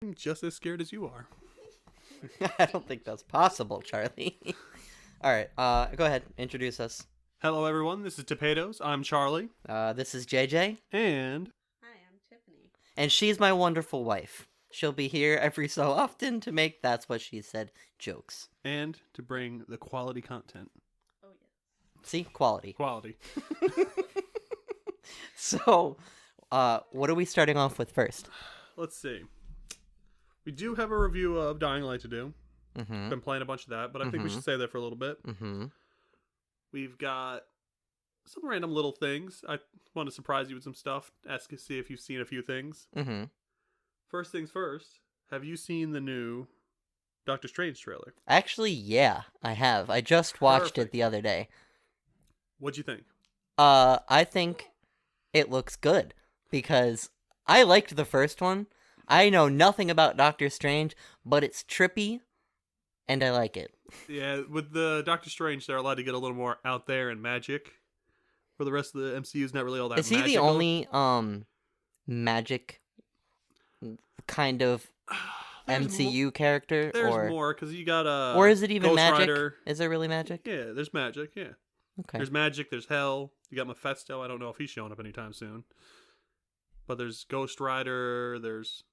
I'm just as scared as you are. I don't think that's possible, Charlie. All right, go ahead, introduce us. Hello, everyone. This is Topadoes. I'm Charlie. This is JJ, And Hi, I'm Tiffany. and she's my wonderful wife. She'll be here every so often to make That's What She Said jokes. to bring the quality content. Oh, yeah. See? Quality. Quality. So, what are we starting off with first? Let's see. We do have a review of Dying Light to do. Mm-hmm. Been playing a bunch of that, but I think we should save that for a little bit. Mm-hmm. We've got some random little things. I want to surprise you with some stuff. See if you've seen a few things. Mm-hmm. First things first. Have you seen the new Doctor Strange trailer? Actually, yeah, I have. I just watched it Perfect. the other day. What'd you think? I think it looks good because I liked the first one. I know nothing about Doctor Strange, but it's trippy, and I like it. Yeah, with the Doctor Strange, they're allowed to get a little more out there and magic. For the rest of the MCU is not really all that. Is he the magical. only magic kind of There's MCU character, There's or more because you got or is it even Ghost magic? Rider. Is there really magic? Yeah, there's magic. Yeah, Okay. there's magic. There's hell. You got Mephisto. I don't know if he's showing up anytime soon. But there's Ghost Rider. There's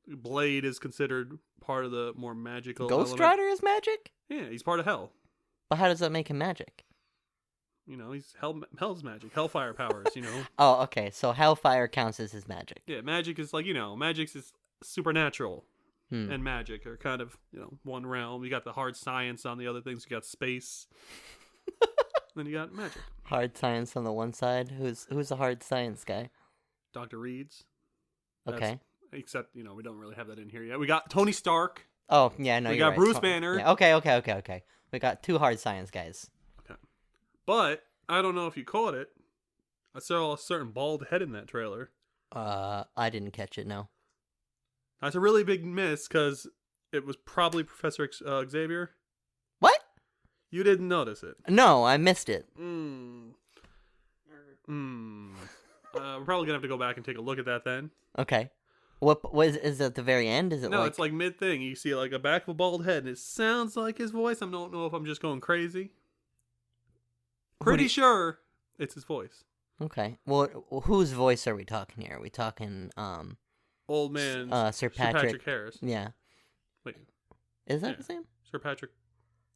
Blade is considered part of the more magical. Ghost element. Rider is magic, Yeah, he's part of hell. but how does that make him magic? You know, he's hell's magic, hellfire powers. You know. Oh, okay. So Hellfire counts as his magic. Yeah, magic is like magic is supernatural. Hmm. And magic are kind of, one realm. You got the hard science on the other things. You got space. Then you got magic. Hard science on the one side. Who's the hard science guy? Dr. Reed's. Okay. Except, we don't really have that in here yet. We got Tony Stark. Oh, yeah, no, We you're got right. Bruce Banner. Yeah, okay. We got two hard science guys. Okay. But, I don't know if you caught it. I saw a certain bald head in that trailer. I didn't catch it, no. That's a really big miss, because it was probably Professor Xavier. What? You didn't notice it. No, I missed it. We're probably going to have to go back and take a look at that then. Okay. What is it at the very end? Is it No, it's like mid-thing. You see like a back of a bald head, and it sounds like his voice. I don't know if I'm just going crazy. Pretty sure it's his voice. Okay. Well, whose voice are we talking here? Are we talking, Old man Sir Patrick Harris. Yeah. Wait, Is that Yeah. his name? Sir Patrick.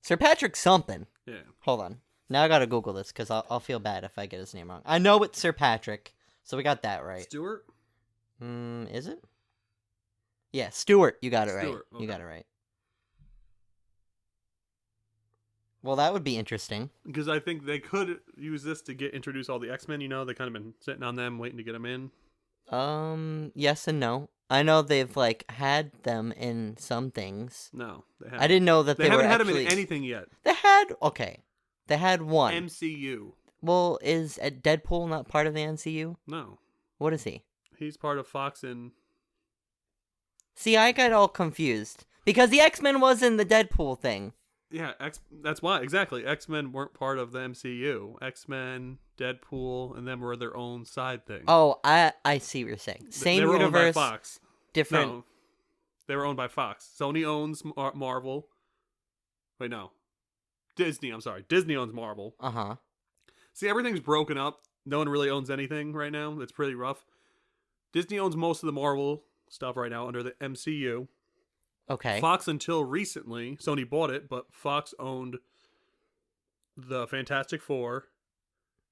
Sir Patrick something. Yeah. Hold on. Now I gotta Google this, because I'll feel bad if I get his name wrong. I know it's Sir Patrick, so we got that right. Stewart? Is it? Yeah, Stewart. You got it right. Stewart, You okay. got it right. Well, that would be interesting. Because I think they could use this to introduce all the X-Men, They kind of been sitting on them, waiting to get them in. Yes and no. I know they've, had them in some things. No, they haven't. I didn't know that They were haven't had actually... them in anything yet. Okay. They had one. MCU. Well, is Deadpool not part of the MCU? No. What is he? He's part of Fox and... See, I got all confused. Because the X-Men was in the Deadpool thing. Yeah, that's why, exactly. X-Men weren't part of the MCU. X-Men, Deadpool, and them were their own side thing. Oh, I see what you're saying. Same they were universe, owned by Fox. different... No, they were owned by Fox. Sony owns Marvel. Wait, no. Disney, I'm sorry. Disney owns Marvel. Uh-huh. See, everything's broken up. No one really owns anything right now. It's pretty rough. Disney owns most of the Marvel stuff right now under the MCU. Okay. Fox, until recently, Sony bought it, but Fox owned the Fantastic Four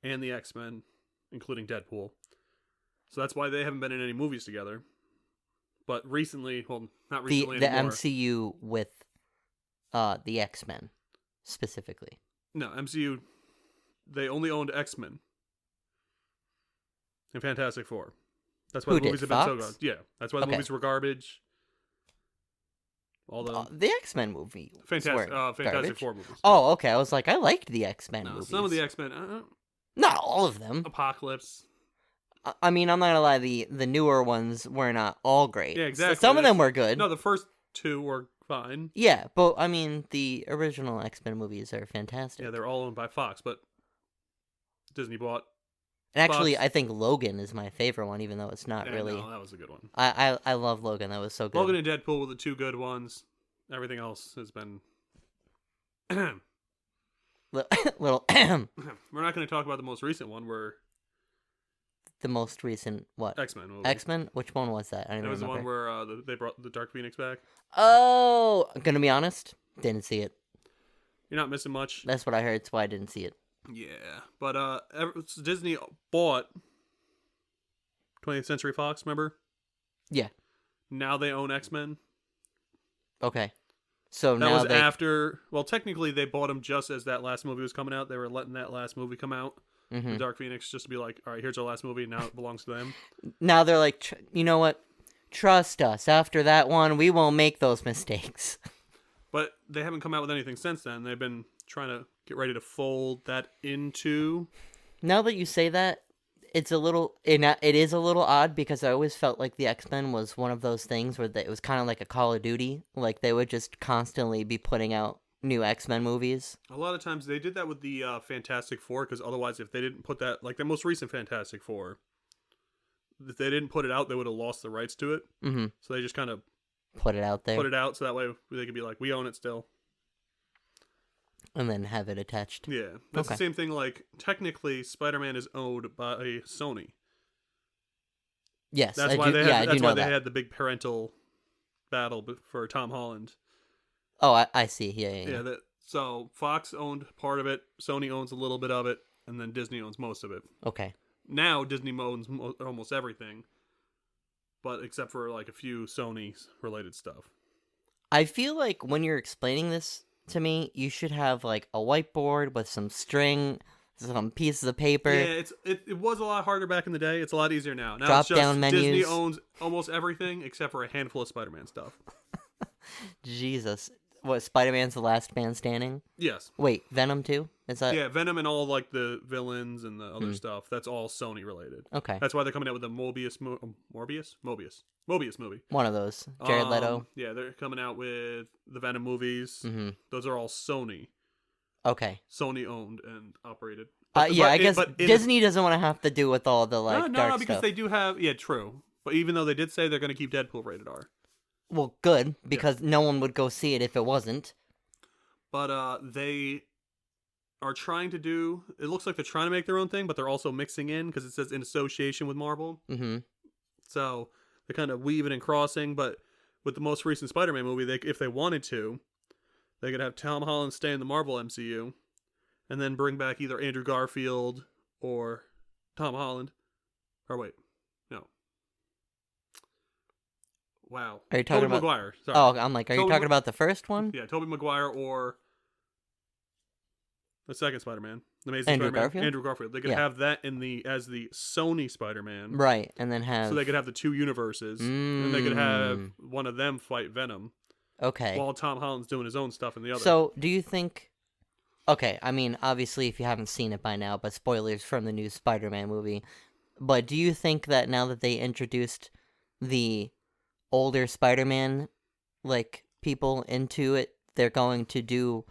and the X-Men, including Deadpool. So that's why they haven't been in any movies together. But recently, well, not recently the anymore. MCU with the X-Men specifically. No, MCU, they only owned X-Men and Fantastic Four. That's why Who the movies did, have been so Fox? good. Yeah, that's why the Okay. movies were garbage. All The X-Men movie. Fantastic garbage. Four movies. Oh, okay. I was like, I liked the X-Men No, movies. some of the X-Men, Not all of them. Apocalypse. I mean, I'm not gonna lie. The newer ones were not all great. Yeah, exactly. Some of them were good. No, the first two were fine. Yeah, but I mean, the original X-Men movies are fantastic. Yeah, they're all owned by Fox, but Disney bought And actually, Fox- I think Logan is my favorite one, even though it's not Yeah, really. no, that was a good one. I love Logan. That was so good. Logan and Deadpool were the two good ones. Everything else has been. Little We're not going to talk about the most recent one. Where the most recent what? X-Men movie. X-Men? Which one was that? I don't It even was the remember. one where they brought the Dark Phoenix back. Oh, I'm gonna be honest. Didn't see it. You're not missing much. That's what I heard. That's why I didn't see it. Yeah, but Disney bought 20th Century Fox. Remember? Yeah. Now they own X-Men. Okay. So That now was they. after. Well, technically, they bought them just as that last movie was coming out. They were letting that last movie come out, Mhm. the Dark Phoenix, just to be like, all right, here's our last movie. Now it belongs to them. Now they're like, you know what? Trust us. After that one, we won't make those mistakes. But they haven't come out with anything since then. They've been trying to get ready to fold that into. Now that you say that, it is a little odd because I always felt like the X-Men was one of those things where it was kind of like a Call of Duty. Like they would just constantly be putting out new X-Men movies. A lot of times they did that with the Fantastic Four, because otherwise, if they didn't put that, like the most recent Fantastic Four, if they didn't put it out, they would have lost the rights to it. Mm-hmm. So they just kind of Put it out there. put it out so that way they could be like, we own it still. And then have it attached. Yeah, that's Okay. the same thing. Like technically, Spider-Man is owned by Sony. Yes, That's I why do. they Yeah, had, I that's do why know they that. had the big parental battle for Tom Holland. Oh, I see. Yeah. Yeah, so Fox owned part of it, Sony owns a little bit of it, and then Disney owns most of it. Okay. Now Disney owns almost everything, but except for like a few Sony related stuff. I feel like when you're explaining this to me, you should have like a whiteboard with some string, some pieces of paper. Yeah, it was a lot harder back in the day. It's a lot easier now. Now Drop it's just down Disney menus. owns almost everything except for a handful of Spider-Man stuff. Jesus. What, Spider-Man's the last man standing? Yes. Wait, Venom too? Is that... Yeah, Venom and all like the villains and the other stuff. That's all Sony related. Okay. That's why they're coming out with the Mobius movie. One of those. Jared Leto. Yeah, they're coming out with the Venom movies. Mm-hmm. Those are all Sony Okay. owned and operated. Yeah, I guess but Disney doesn't want to have to do with all the like no, dark because stuff. they do have. Yeah, true. But even though they did say they're going to keep Deadpool rated R, Well, good, because no one would go see it if it wasn't. but they are trying to do. It looks like they're trying to make their own thing, but they're also mixing in because it says in association with Marvel. Mm-hmm. So they're kind of weaving and crossing. But with the most recent Spider-Man movie, if they wanted to, they could have Tom Holland stay in the Marvel MCU, and then bring back either Andrew Garfield or Tom Holland. Or wait, no. Wow. Are you talking Tobey about... Maguire. Sorry. Oh, I'm like, are you Tobey talking Ma- about the first one? Yeah, Tobey Maguire or the second Spider-Man, the Amazing Andrew Spider-Man, Garfield? Andrew Garfield. They could Yeah. have that as the Sony Spider-Man, Right, and then have... so they could have the two universes, and they could have one of them fight Venom Okay. while Tom Holland's doing his own stuff in the other. So, do you think... Okay, I mean, obviously, if you haven't seen it by now, but spoilers from the new Spider-Man movie. But do you think that now that they introduced the older Spider-Man, like, people into it, they're going to do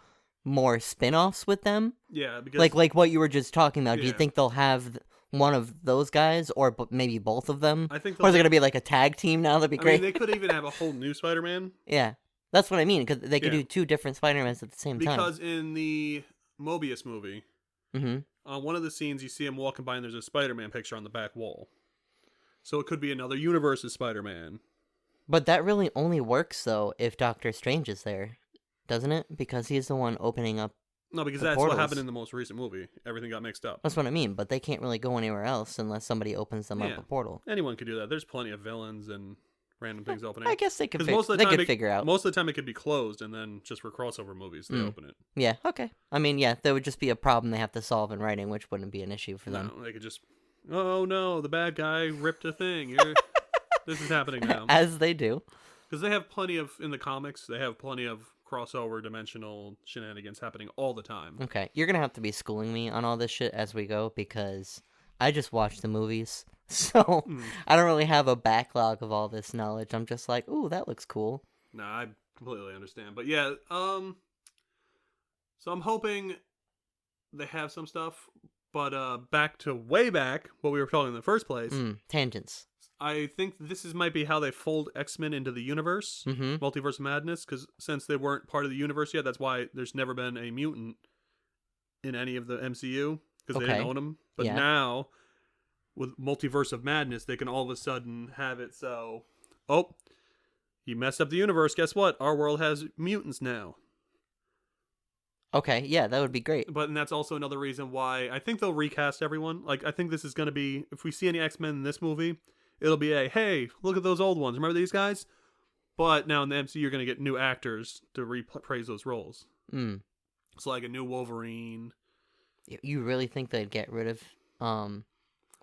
more spin-offs with them? yeah, because Like what you were just talking about. Do you Yeah. think they'll have one of those guys, or maybe both of them? I think Or is it going to be like a tag team now? That'd be I great. mean, they could even have a whole new Spider-Man. Yeah. That's what I mean, because they could Yeah. do two different Spider-Mans at the same time. Because in the Mobius movie, Mm-hmm. on one of the scenes, you see him walking by and there's a Spider-Man picture on the back wall. So it could be another universe's Spider-Man. But that really only works, though, if Doctor Strange is there, doesn't it? Because he's the one opening up. No, because The that's portals. what happened in the most recent movie. Everything got mixed up. That's what I mean, but they can't really go anywhere else unless somebody opens them Yeah. up a portal. Anyone could do that. There's plenty of villains and random things opening. I guess they could, 'Cause most of the they time could figure out. Most of the time it could be closed, and then just for crossover movies, they open it. Yeah, okay. I mean, yeah, there would just be a problem they have to solve in writing, which wouldn't be an issue for them. No, they could just, oh no, the bad guy ripped a thing. This is happening now. As they do. Because they have plenty of, in the comics, they have plenty of crossover dimensional shenanigans happening all the time. Okay, you're gonna have to be schooling me on all this shit as we go, because I just watched the movies, so I don't really have a backlog of all this knowledge. I'm just like, ooh, that looks cool. No, I completely understand. But yeah, so I'm hoping they have some stuff, But back to way back, what we were talking in the first place. Tangents. I think this might be how they fold X-Men into the universe, Multiverse of Madness, because since they weren't part of the universe yet, that's why there's never been a mutant in any of the MCU, because they didn't own them. But now, with Multiverse of Madness, they can all of a sudden have it so, you messed up the universe, guess what? Our world has mutants now. Okay, yeah, that would be great. And that's also another reason why I think they'll recast everyone. Like, I think this is going to be, if we see any X-Men in this movie, it'll be hey, look at those old ones. Remember these guys? But now in the MCU, you're going to get new actors to reprise those roles. It's like a new Wolverine. You really think they'd get rid of,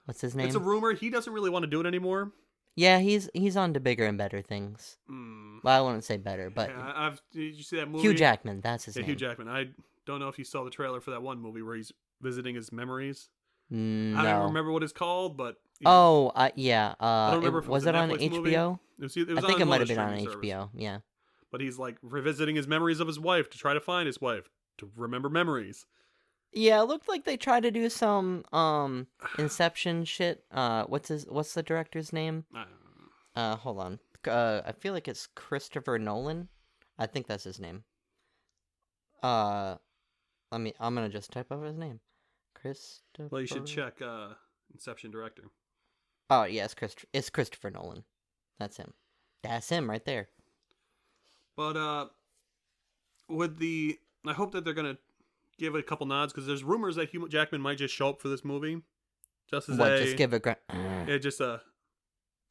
what's his name? It's a rumor. He doesn't really want to do it anymore. Yeah, he's on to bigger and better things. Well, I wouldn't say better, but... Yeah, did you see that movie? Hugh Jackman, that's his name. Hugh Jackman. I don't know if you saw the trailer for that one movie where he's visiting his memories. No. I don't remember what it's called, but... Yeah. I don't remember if it was it on Netflix HBO? It was I think it might have been on streaming service. HBO, yeah. But he's like revisiting his memories of his wife to try to find his wife, to remember memories. Yeah, it looked like they tried to do some Inception shit. What's the director's name? I don't know. Hold on. I feel like it's Christopher Nolan. I think that's his name. I'm gonna just type out his name. Christopher. Well, you should check Inception director. Oh yeah, it's Christopher Nolan. That's him. That's him right there. But I hope that they're gonna give a couple nods, because there's rumors that Hugh Jackman might just show up for this movie, just as just give a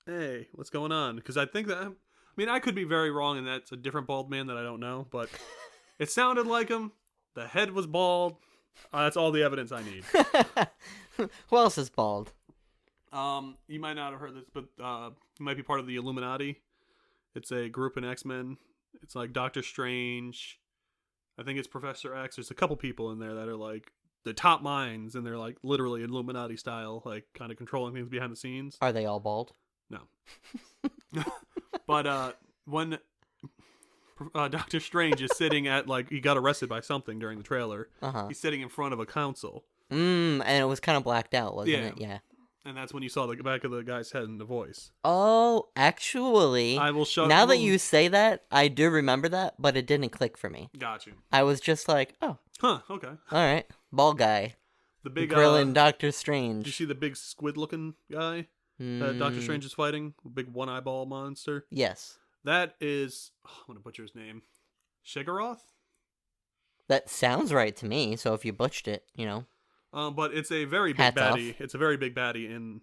hey, what's going on? Because I think that, I mean, I could be very wrong, and that's a different bald man that I don't know, but it sounded like him. The head was bald. That's all the evidence I need. Who else is bald? You might not have heard this, but he might be part of the Illuminati. It's a group in X-Men. It's like Doctor Strange. I think it's Professor X. There's a couple people in there that are like the top minds, and they're like literally Illuminati style, like kind of controlling things behind the scenes. Are they all bald? No. But when Doctor Strange is sitting at, like, he got arrested by something during the trailer. He's sitting in front of a council. And it was kind of blacked out, wasn't it? Yeah. And that's when you saw the back of the guy's head and the voice. Oh, actually, I will show. Now that you say that, I do remember that, but it didn't click for me. Got you. I was just like, oh. Huh, okay. All right. Bald guy. The big grilling Doctor Strange. Did you see the big squid-looking guy that Doctor Strange is fighting? Big one-eyeball monster? Yes. That is... I'm going to butcher his name. Shigaroth? That sounds right to me, so if you butchered it, you know. But it's a very big baddie. It's a very big baddie in...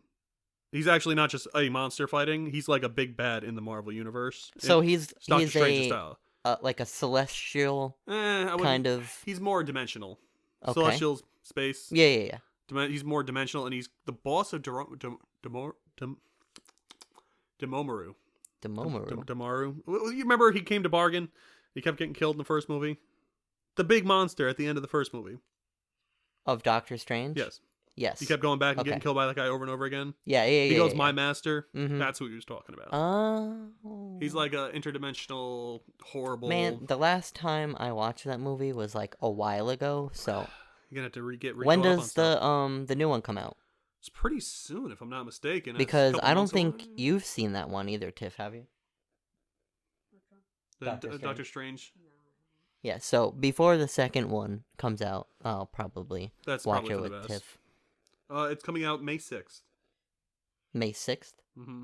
He's actually not just a monster fighting. He's like a big bad in the Marvel Universe. So he's Strange style. Like a celestial kind of... He's more dimensional. Okay. Celestial space. Yeah. He's more dimensional, and he's the boss of Demomaru. Demomaru. You remember he came to bargain? He kept getting killed in the first movie. The big monster at the end of the first movie. Of Doctor Strange? Yes. He kept going back and getting killed by that guy over and over again. Yeah. He goes, my master. Mm-hmm. That's who he was talking about. Oh. He's like a interdimensional, horrible... Man, the last time I watched that movie was like a while ago, so... You're going to have to get When does the new one come out? It's pretty soon, if I'm not mistaken. Because I don't think you've seen that one either, Tiff, have you? Doctor Strange? Yeah, so before the second one comes out, I'll probably watch it with Tiff. It's coming out May 6th. May 6th? Mm-hmm.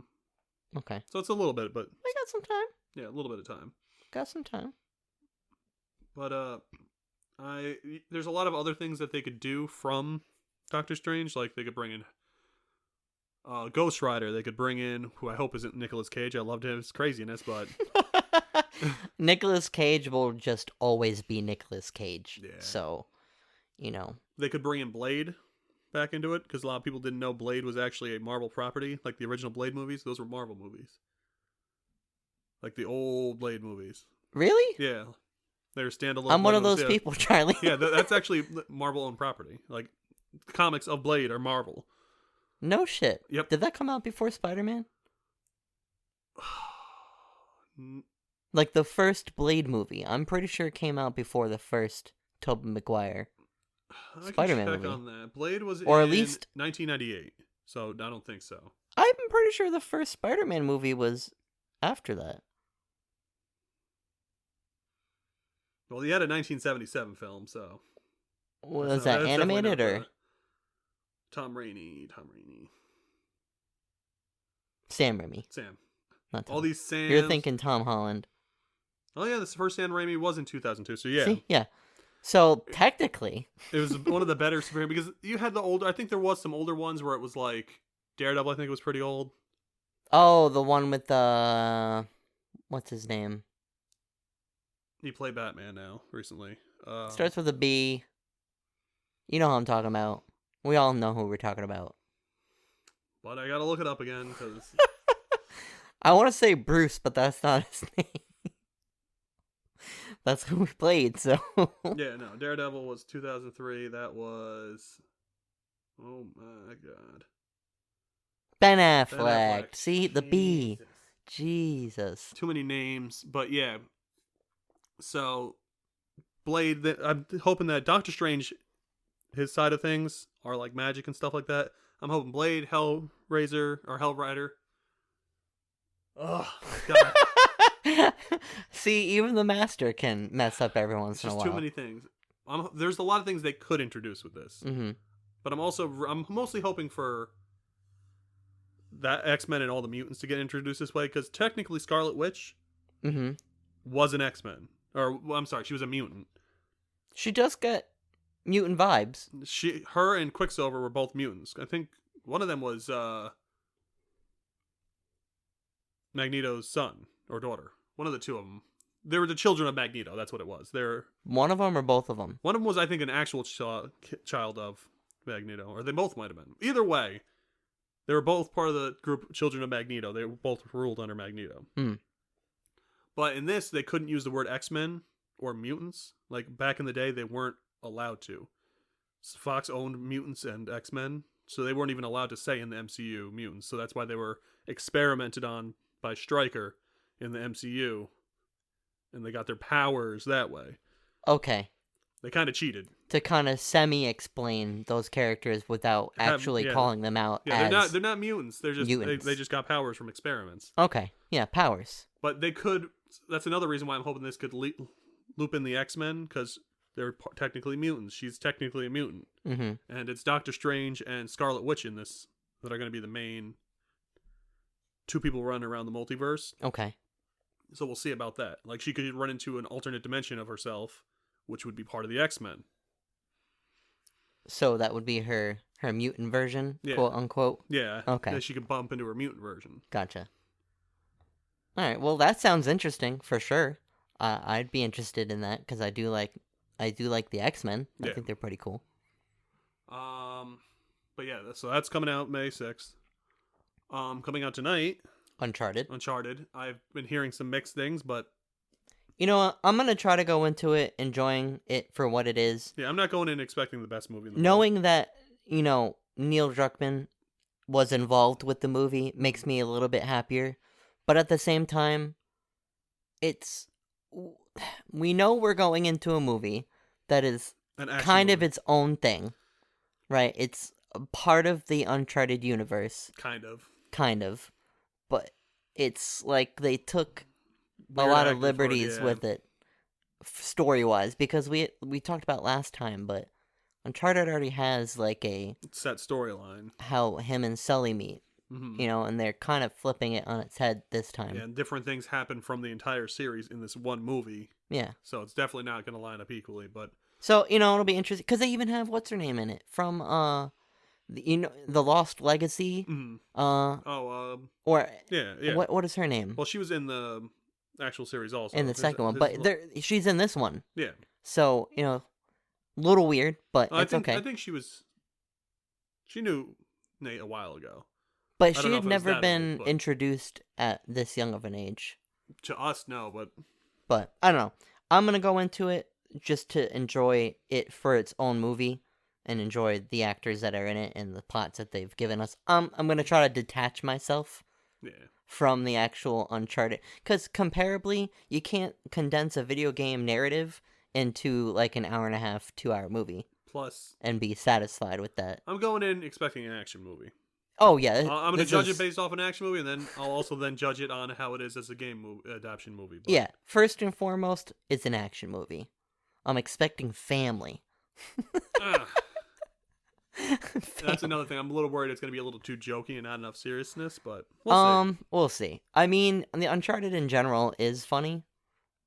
Okay. So it's a little bit, but... I got some time. Yeah, a little bit of time. Got some time. But, there's a lot of other things that they could do from Doctor Strange. Like, they could bring in Ghost Rider. They could bring in, who I hope isn't Nicolas Cage. I loved his craziness, but... Nicolas Cage will just always be Nicolas Cage. Yeah. So, you know. They could bring in Blade back into it, because a lot of people didn't know Blade was actually a Marvel property. Like the original Blade movies, those were Marvel movies. Like the old Blade movies. Really? Yeah. They're standalone. I'm one of those people, Charlie. Yeah, that's actually Marvel-owned property. Like, the comics of Blade are Marvel. No shit. Yep. Did that come out before Spider-Man? Like the first Blade movie, I'm pretty sure it came out before the first Tobey Maguire I can Spider-Man check movie. on that. Blade was Or in at least- 1998, so I don't think so. I'm pretty sure the first Spider-Man movie was after that. Well, he had a 1977 film, so Was that that's definitely animated not or the- Tom Rainey. Sam Raimi? Sam. Not Tom. All these Sams. You're thinking Tom Holland. Oh yeah, this first Sam Raimi was in 2002. So yeah, See? Yeah. So technically, it was one of the better superhero because you had the older. I think there was some older ones where it was like Daredevil. I think it was pretty old. oh, the one with the what's his name? He played Batman now recently. Starts with a B. You know who I'm talking about. We all know who we're talking about. But I gotta look it up again because I want to say Bruce, but that's not his name. That's who we played, so. yeah, no, Daredevil was 2003. That was, oh my god, Ben Ben Affleck. See, the B. Jesus. Jesus. Too many names, but yeah. So, Blade. I'm hoping that Doctor Strange, his side of things are like magic and stuff like that. I'm hoping Blade, Hellraiser, or Hellrider. Oh god. See, even the master can mess up every once It's in a just while. too many things. There's a lot of things they could introduce with this, but I'm mostly hoping for that X-Men and all the mutants to get introduced this way because technically Scarlet Witch was an X-Men, or well, I'm sorry, she was a mutant. She does get mutant vibes. Her and Quicksilver were both mutants. I think one of them was Magneto's son or daughter. One of the two of them. They were the children of Magneto. That's what it was. One of them or both of them? One of them was, I think, an actual child of Magneto, or they both might have been. Either way, they were both part of the group Children of Magneto. They were both ruled under Magneto. But in this, they couldn't use the word X-Men or mutants. Like, back in the day, they weren't allowed to. Fox owned mutants and X-Men, so they weren't even allowed to say in the MCU mutants. So that's why they were experimented on by Stryker in the MCU, and they got their powers that way. Okay. They kind of cheated. To kind of semi-explain those characters without actually calling them out as they're not mutants. They're just mutants. They just got powers from experiments. Okay. Yeah, powers. But they could. That's another reason why I'm hoping this could loop in the X-Men, because they're technically mutants. She's technically a mutant, and it's Doctor Strange and Scarlet Witch in this that are going to be the main two people running around the multiverse. Okay. So we'll see about that. Like, she could run into an alternate dimension of herself, which would be part of the X-Men. So that would be her mutant version, Yeah. quote unquote? Yeah. Okay. Yeah, she could bump into her mutant version. Gotcha. Alright, well that sounds interesting, for sure. I'd be interested in that, because I do like the X-Men. I think they're pretty cool. But yeah, so that's coming out May 6th. Coming out tonight, Uncharted. I've been hearing some mixed things, but you know what? I'm gonna try to go into it enjoying it for what it is. yeah, I'm not going in expecting the best movie in the world. Knowing that, Neil Druckmann was involved with the movie makes me a little bit happier. But at the same time, we know we're going into a movie that is kind of its own thing, right? It's a part of the Uncharted universe. Kind of. But it's like they took a lot of liberties with it, story-wise, because we talked about last time, but Uncharted already has like a set storyline. How him and Sully meet. And they're kind of flipping it on its head this time. Yeah, and different things happen from the entire series in this one movie. Yeah. So it's definitely not going to line up equally, but... So, it'll be interesting, because they even have, what's her name in it? From, The Lost Legacy? Or... Yeah. What is her name? Well, she was in the actual series also. In the second one, but she's in this one. Yeah. So, little weird, but it's okay. I think she knew Nate a while ago. But she had never been introduced at this young of an age. To us, no, but... But, I don't know. I'm going to go into it just to enjoy it for its own movie and enjoy the actors that are in it and the plots that they've given us. I'm going to try to detach myself from the actual Uncharted. Because comparably, you can't condense a video game narrative into like an hour and a half, 2 hour movie. Plus, and be satisfied with that. I'm going in expecting an action movie. Oh yeah, I'm going to this judge is- it based off an action movie, and then I'll also then judge it on how it is as a adaptation movie. But Yeah, first and foremost, it's an action movie. I'm expecting family. ugh, that's another thing. I'm a little worried it's going to be a little too jokey and not enough seriousness, but we'll see. We'll see. I mean, the Uncharted in general is funny.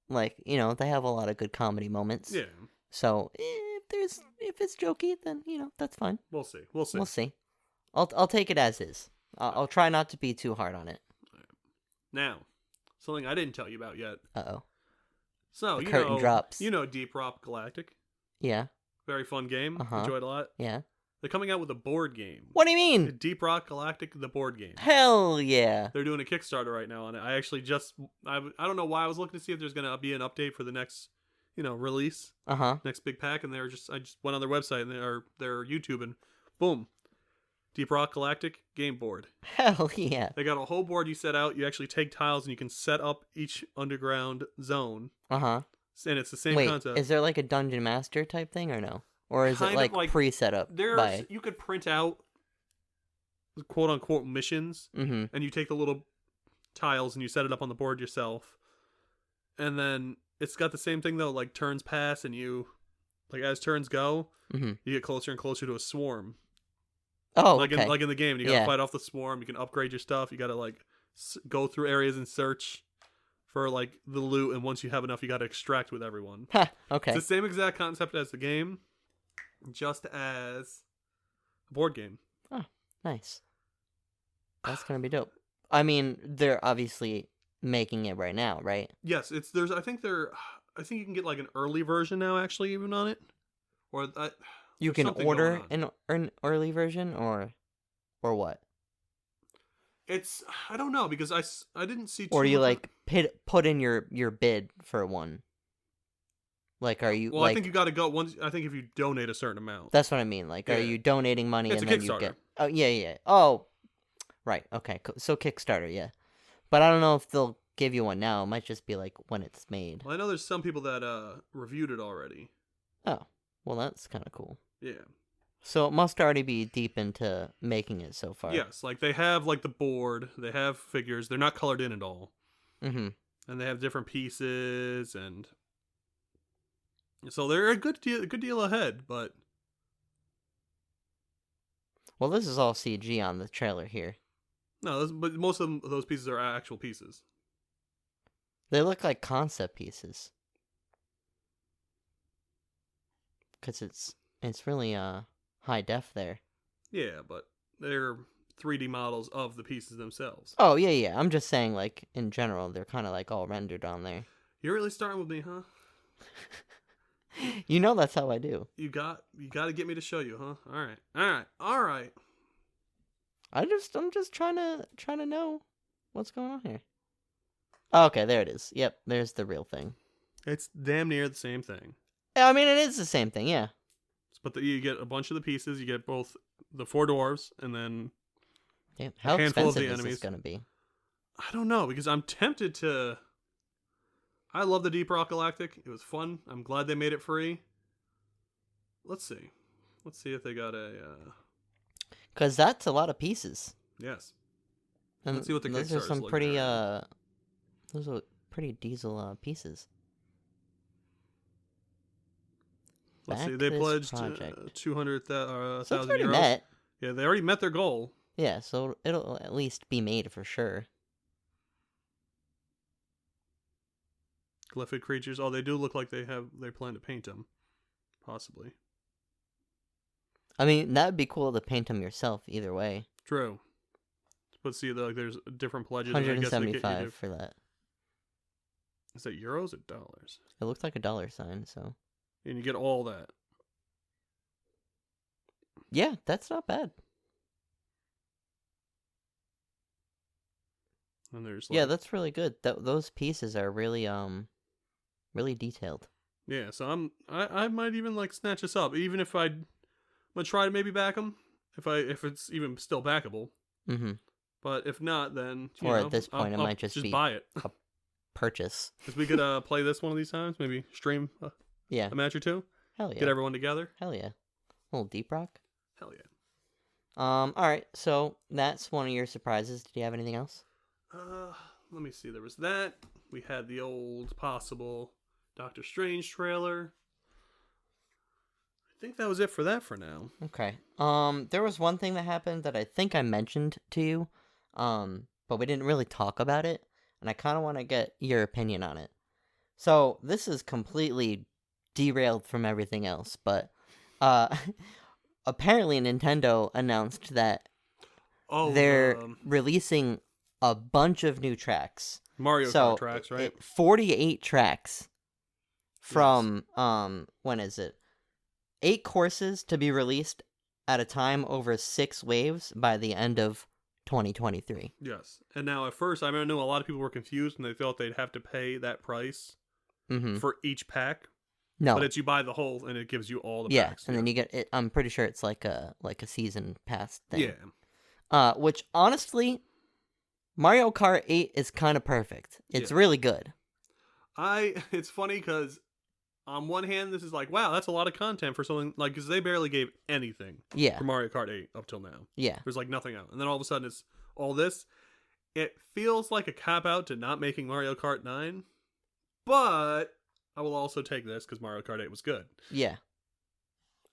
Like, you know, they have a lot of good comedy moments. Yeah, So if it's jokey, then that's fine. we'll see. We'll see. We'll see. I'll take it as is. I'll try not to be too hard on it. Now, something I didn't tell you about yet. Uh-oh. So, The curtain drops. You know Deep Rock Galactic. Yeah. Very fun game. Uh-huh. Enjoyed a lot. Yeah. They're coming out with a board game. What do you mean? Deep Rock Galactic, the board game. Hell yeah. They're doing a Kickstarter right now on it. I actually I don't know why I was looking to see if there's going to be an update for the next, release, Uh-huh. next big pack, and I just went on their website and their YouTube and boom, Deep Rock Galactic game board. Hell yeah. They got a whole board you set out. You actually take tiles and you can set up each underground zone, Uh-huh. and it's the same Wait, concept. is there like a dungeon master type thing or no? Or is Kind it of like, like- pre-set up by... You could print out quote unquote missions, Mm-hmm. and you take the little tiles and you set it up on the board yourself, and then it's got the same thing though, like turns pass and you, like as turns go, Mm-hmm. you get closer and closer to a swarm. Oh, like okay. in the game, you gotta Yeah. fight off the swarm. You can upgrade your stuff. You gotta like go through areas and search for like the loot, and once you have enough, you gotta extract with everyone. Ha, okay. It's the same exact concept as the game, just as a board game. Nice. That's gonna be dope. I mean, they're obviously making it right now, right? Yes, I think you can get like an early version now, actually, even on it, or You there's can something order going an early version, or what? it's I don't know because I didn't see. Or too you much like put in your bid for one? Like, are you Well, like? I think you got to go once. I think if you donate a certain amount. That's what I mean. Like, Yeah. are you donating money It's and a then you Kickstarter. get? Oh yeah. Oh, right. Okay. So Kickstarter, yeah. But I don't know if they'll give you one now. It might just be like when it's made. Well, I know there's some people that reviewed it already. Oh, well, that's kind of cool. Yeah. So it must already be deep into making it so far. Yes, like they have like the board, they have figures. They're not colored in at all, Mm-hmm. and they have different pieces, and so they're a good deal ahead. But Well, this is all CG on the trailer here. no, but most of those pieces are actual pieces. They look like concept pieces. Cause it's really high def there. Yeah, but they're 3D models of the pieces themselves. Oh yeah. I'm just saying, like in general, they're kind of like all rendered on there. You're really starting with me, huh? You know that's how I do. You got to get me to show you, huh? All right. I'm just trying to know what's going on here. Oh, okay, there it is. Yep, there's the real thing. It's damn near the same thing. I mean, it is the same thing, yeah. But you get a bunch of the pieces. You get both the 4 dwarves and then Damn, how handful of expensive the is enemies. this gonna be? I don't know because I'm tempted to. I love the Deep Rock Galactic. It was fun. I'm glad they made it free. Let's see. Let's see if they got a. Cause that's a lot of pieces. Yes. And Let's see what the those are Kickstarter's some looking pretty at. those are pretty diesel pieces. Let's Back see. They this pledged project. 200,000 So it's already euros. met. Yeah, they already met their goal. Yeah, so it'll at least be made for sure. Glyphic creatures. Oh, they do look like they plan to paint them, possibly. I mean, that would be cool to paint them yourself. Either way, True. But see, there's different pledges. and I guess they get you 175 for that. Is that euros or dollars? It looks like a dollar sign. So And you get all that. yeah, that's not bad. And there's Yeah, that's really good. Those pieces are really really detailed. yeah. So I might even like snatch this up, even if I'm gonna try to maybe back them if it's even still backable. Mm-hmm. But if not, then Or at this point, it might just be buy it. Purchase. Because we could play this one of these times, maybe stream Yeah. a match or two, Hell yeah. get everyone together. Hell yeah. A little deep rock. Hell yeah. All right. So that's one of your surprises. Did you have anything else? Let me see. There was that. We had the old possible Doctor Strange trailer. I think that was it for that for now. Okay. There was one thing that happened that I think I mentioned to you, but we didn't really talk about it, and I kind of want to get your opinion on it. So this is completely derailed from everything else, but apparently Nintendo announced that they're releasing a bunch of new tracks. Mario Kart tracks, right? 48 tracks from when is it? 8 courses to be released at a time over 6 waves by the end of 2023. Yes. And now at first, I know a lot of people were confused and they thought they'd have to pay that price for each pack. No. But it's you buy the whole and it gives you all the packs. And then you get it. I'm pretty sure it's like a season pass thing. Yeah. Which honestly, Mario Kart 8 is kind of perfect. It's really good. It's funny because on one hand, this is like, wow, that's a lot of content for something, like, because they barely gave anything for Mario Kart 8 up till now. Yeah. There's, like, nothing out. And then all of a sudden, it's all this. It feels like a cop-out to not making Mario Kart 9, but I will also take this because Mario Kart 8 was good. Yeah.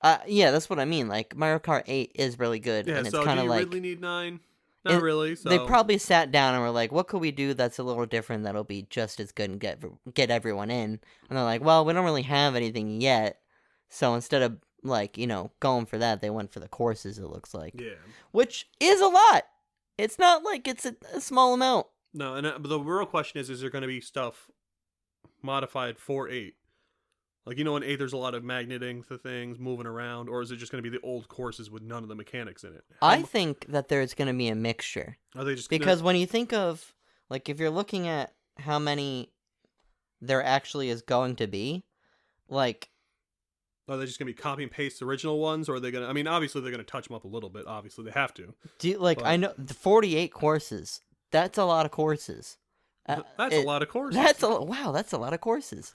That's what I mean. Like, Mario Kart 8 is really good, and it's kind of like... do you really need 9? Not really, so... They probably sat down and were like, what could we do that's a little different that'll be just as good and get everyone in? And they're like, well, we don't really have anything yet. So instead of, like, going for that, they went for the courses, it looks like. Yeah. Which is a lot. It's not like it's a small amount. No, and but the real question is there going to be stuff modified for 8? Like, in 8 there's a lot of magneting to things, moving around, or is it just going to be the old courses with none of the mechanics in it? I think that there's going to be a mixture. Are they just because when you think of, like, if you're looking at how many there actually is going to be, like... Are they just going to be copy and paste the original ones, or are they going to... I mean, obviously they're going to touch them up a little bit. Obviously, they have to. I know, the 48 courses, that's a lot of courses. That's a lot of courses. That's a lot of courses.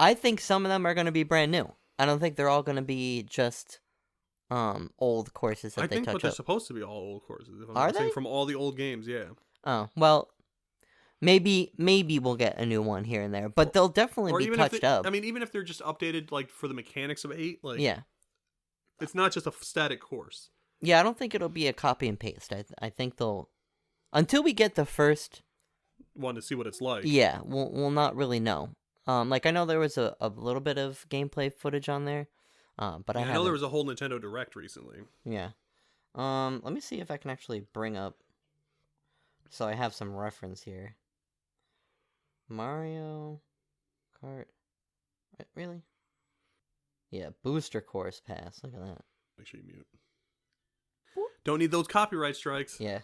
I think some of them are going to be brand new. I don't think they're all going to be just old courses that they touch up. I think they're supposed to be all old courses. If I'm Are not saying they? from all the old games, yeah. Oh, well, maybe we'll get a new one here and there, but they'll definitely be touched up. I mean, even if they're just updated, like, for the mechanics of 8, like... Yeah. It's not just a static course. Yeah, I don't think it'll be a copy and paste. I think they'll... Until we get the first... one to see what it's like. Yeah, we'll not really know. Like, I know there was a little bit of gameplay footage on there, but I know there was a whole Nintendo Direct recently. Yeah. Let me see if I can actually bring up... So I have some reference here. Mario Kart... Really? Yeah, Booster Course Pass. Look at that. Make sure you mute. Don't need those copyright strikes. Yeah.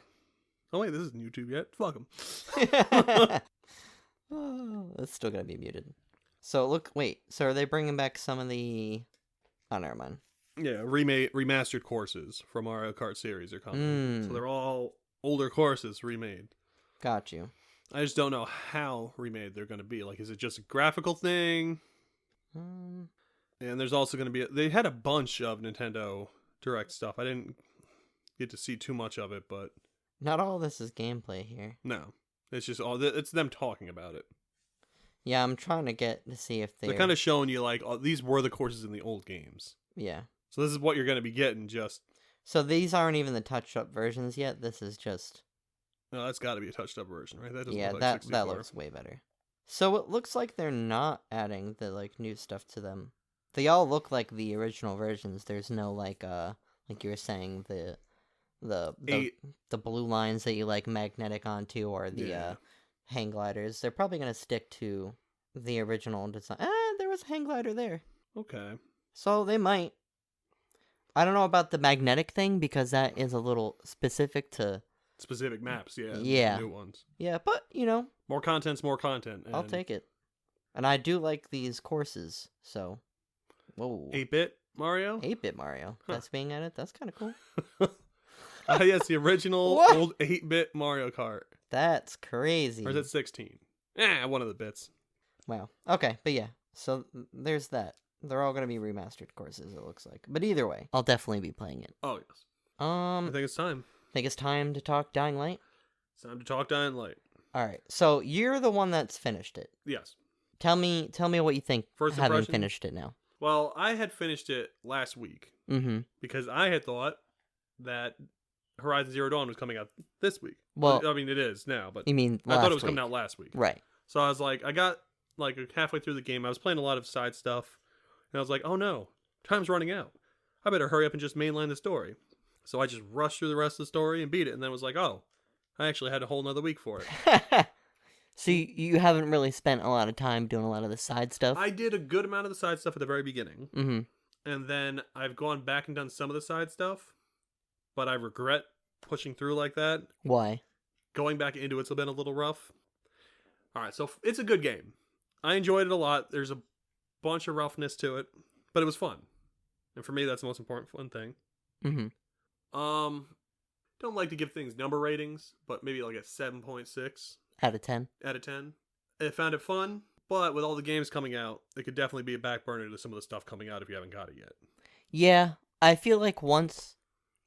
Oh, wait, this isn't YouTube yet. Fuck them. Oh, it's still gonna be muted. So so are they bringing back some of the... Oh, never mind. Yeah, remastered courses from Mario Kart series are coming. So they're all older courses remade. Got you. I just don't know how remade they're going to be. Like, is it just a graphical thing? And there's also going to be... They had a bunch of Nintendo Direct stuff. I didn't get to see too much of it, but... Not all this is gameplay here. No. It's just it's them talking about it. Yeah, I'm trying to get to see if they're kind of showing you, like, these were the courses in the old games. Yeah. So this is what you're going to be getting, just... So these aren't even the touched-up versions yet? This is just... No, that's got to be a touched-up version, right? That doesn't yeah, look like 64. that looks way better. So it looks like they're not adding the, like, new stuff to them. They all look like the original versions. There's no, like you were saying, the blue lines that you, like, magnetic onto, or the hang gliders. They're probably going to stick to the original design. There was a hang glider there. Okay. So they might. I don't know about the magnetic thing, because that is a little specific to... Specific maps, yeah. Yeah. New ones. Yeah, but, More content's more content. I'll take it. And I do like these courses, so... Whoa. 8-bit Mario? 8-bit Mario. Huh. That's being added. That's kind of cool. Yes, the original old 8-bit Mario Kart. That's crazy. Or is it 16? One of the bits. Wow. Okay, but yeah. So there's that. They're all gonna be remastered courses, it looks like. But either way, I'll definitely be playing it. Oh yes. I think it's time. Think it's time to talk Dying Light. It's time to talk Dying Light. All right, so you're the one that's finished it. Yes. Tell me what you think. First having impression? finished it now. Well, I had finished it last week Mm-hmm. because I had thought that Horizon Zero Dawn was coming out this week. Well, I mean, it is now, but you mean I thought it was week. coming out last week. Right. So I was like, I got like halfway through the game. I was playing a lot of side stuff, and I was like, oh no, time's running out. I better hurry up and just mainline the story. So I just rushed through the rest of the story and beat it, and then was like, oh, I actually had a whole nother week for it. So you haven't really spent a lot of time doing a lot of the side stuff? I did a good amount of the side stuff at the very beginning, Mm-hmm. and then I've gone back and done some of the side stuff, but I regret pushing through like that. Why? Going back into it's been a little rough. All right, so it's a good game. I enjoyed it a lot. There's a bunch of roughness to it, but it was fun. And for me, that's the most important fun thing. Mm-hmm. Don't like to give things number ratings, but maybe like a 7.6 Out of 10? out of 10. I found it fun, but with all the games coming out, it could definitely be a back burner to some of the stuff coming out if you haven't got it yet. Yeah, I feel like once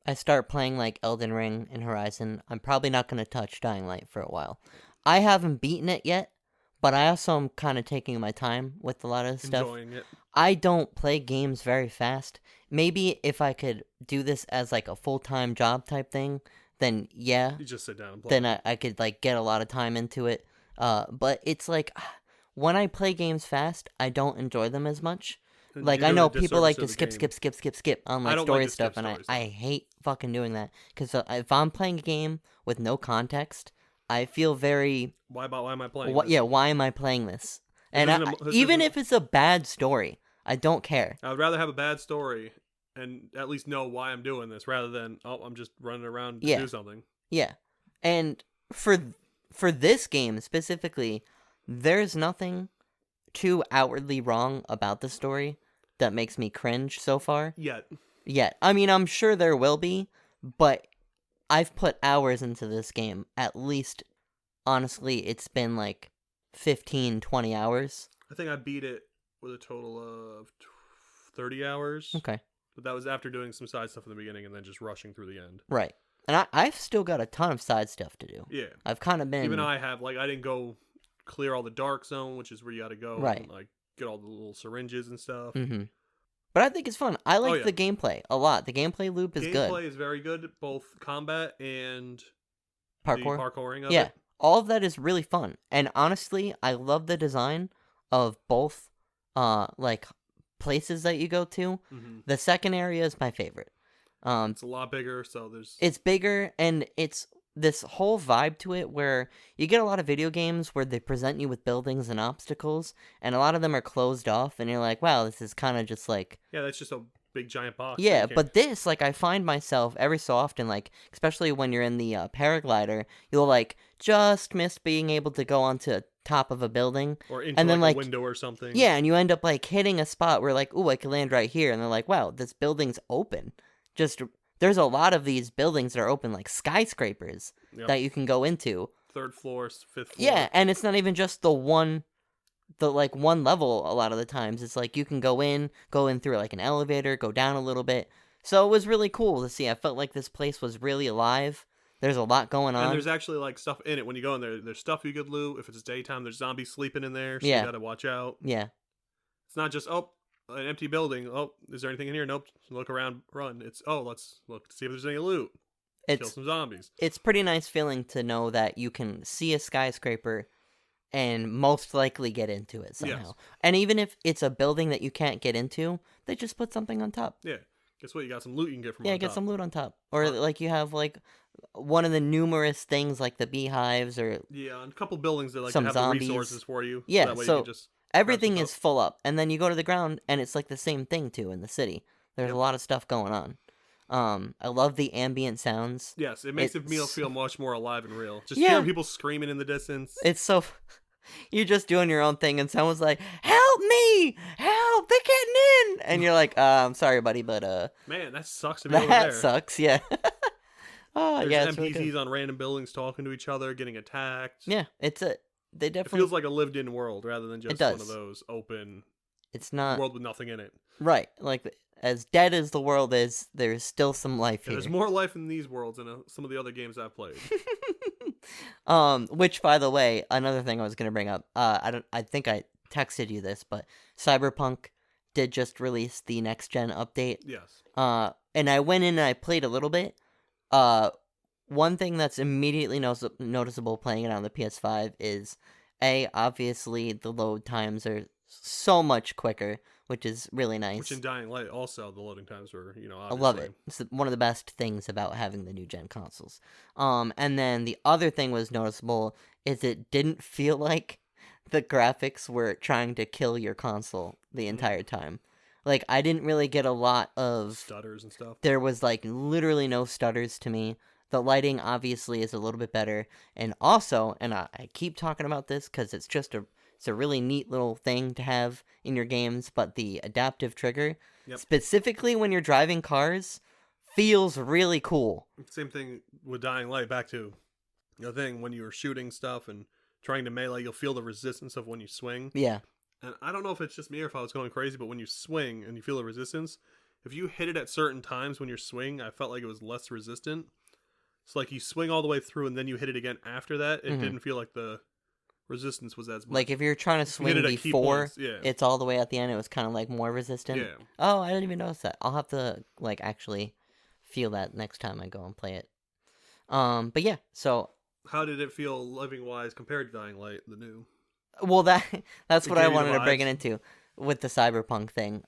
I start playing like Elden Ring and Horizon, I'm probably not going to touch Dying Light for a while. I haven't beaten it yet, but I also am kind of taking my time with a lot of stuff. Enjoying it. I don't play games very fast. Maybe if I could do this as like a full-time job type thing, then yeah, You just sit down and play. then I could like get a lot of time into it. But it's like when I play games fast, I don't enjoy them as much. And Like you're I doing know a people like to disservice to the skip on I like don't story like to skip stuff, and story I stuff. hate fucking doing that because if I'm playing a game with no context, I feel very Why am I playing? what? this? Yeah, why am I playing this? And this even isn't- if it's a bad story, I don't care. I would rather have a bad story and at least know why I'm doing this rather than I'm just running around to Yeah. do something. Yeah, and for this game specifically, there's nothing too outwardly wrong about the story that makes me cringe so far. Yet. I mean, I'm sure there will be, but I've put hours into this game. At least, honestly, it's been like 15, 20 hours. I think I beat it with a total of 30 hours. Okay. But that was after doing some side stuff in the beginning and then just rushing through the end. Right. And I've still got a ton of side stuff to do. Yeah. I've kind of been... Even I have, like, I didn't go clear all the dark zone, which is where you got to go. Right. And, like, get all the little syringes and stuff. Mm-hmm. But I think it's fun. I like yeah. the gameplay a lot. The gameplay loop is good. Gameplay is very good, both combat and Parkour. the parkouring of Yeah. it. All of that is really fun. And honestly, I love the design of both like places that you go to. Mm-hmm. The second area is my favorite. It's a lot bigger, so there's... It's bigger, and it's this whole vibe to it where you get a lot of video games where they present you with buildings and obstacles, and a lot of them are closed off, and you're like, wow, this is kind of just like... Yeah, that's just a big giant box. Yeah, You can't- but this, like, I find myself every so often, like, especially when you're in the paraglider, you'll, like, just miss being able to go onto top of a building. Or into, and then, like, like, a window or something. Yeah, and you end up, like, hitting a spot where, like, ooh, I can land right here, and they're like, wow, this building's open. Just, there's a lot of these buildings that are open, like skyscrapers, Yep. that you can go into. Third floor, fifth floor. Yeah, and it's not even just the one level a lot of the times. It's like you can go in through like an elevator, go down a little bit. So it was really cool to see. I felt like this place was really alive. There's a lot going on. And there's actually like stuff in it when you go in there. There's stuff you could loot. If it's daytime, there's zombies sleeping in there, so Yeah. you gotta watch out. Yeah. It's not just an empty building. Oh, is there anything in here? Nope. Look around, run. It's let's look to see if there's any loot. Kill It's some zombies. it's pretty nice feeling to know that you can see a skyscraper and most likely get into it somehow. Yes. And even if it's a building that you can't get into, they just put something on top. Yeah. Guess what? You got some loot you can get from Yeah, on get top. some loot on top. Or like you have like one of the numerous things like the beehives or Yeah, and a couple buildings that like some have zombies. the resources for you. Yeah, that way so you can just everything stuff is full up. And then you go to the ground and it's like the same thing too in the city. There's Yep. a lot of stuff going on. I love the ambient sounds. Yes, it makes the meal It's- feel much more alive and real. Just Yeah. hearing people screaming in the distance. It's so you're just doing your own thing and someone's like, "Help me! Help! They're getting in!" And you're like, I'm sorry, buddy, but Man, that sucks to be over that there. sucks, yeah." Oh, There's yeah, it's NPCs really good. on random buildings talking to each other, getting attacked. Yeah, they It definitely feels like a lived-in world rather than just one of does. those open It's not world with nothing in it. right. Like as dead as the world is, there's still some life Yeah, here. there's more life in these worlds than some of the other games I've played. Which, by the way, another thing I was gonna bring up. I think I texted you this, but Cyberpunk did just release the next gen update. Yes. And I went in and I played a little bit. One thing that's immediately noticeable playing it on the PS5 is, obviously the load times are so much quicker, which is really nice. Which in Dying Light also the loading times were, obviously. I love it. It's one of the best things about having the new gen consoles. And then the other thing was noticeable is it didn't feel like the graphics were trying to kill your console the entire time. Like I didn't really get a lot of stutters and stuff. There was like literally no stutters to me. The lighting obviously is a little bit better, and also, and I keep talking about this because it's a really neat little thing to have in your games, but the adaptive trigger, specifically when you're driving cars, feels really cool. Same thing with Dying Light, back to the thing, when you were shooting stuff and trying to melee, you'll feel the resistance of when you swing. Yeah. And I don't know if it's just me or if I was going crazy, but when you swing and you feel the resistance, if you hit it at certain times when you're swinging, I felt like it was less resistant. So like you swing all the way through and then you hit it again after that, it didn't feel like the resistance was as much. Like if you're trying to swing before it's all the way at the end, it was kind of like more resistant. Yeah. Oh, I didn't even notice that. I'll have to like actually feel that next time I go and play it. But yeah, so how did it feel living wise compared to Dying Light, the new? Well, that's what I wanted to bring vibes. it into with the Cyberpunk thing.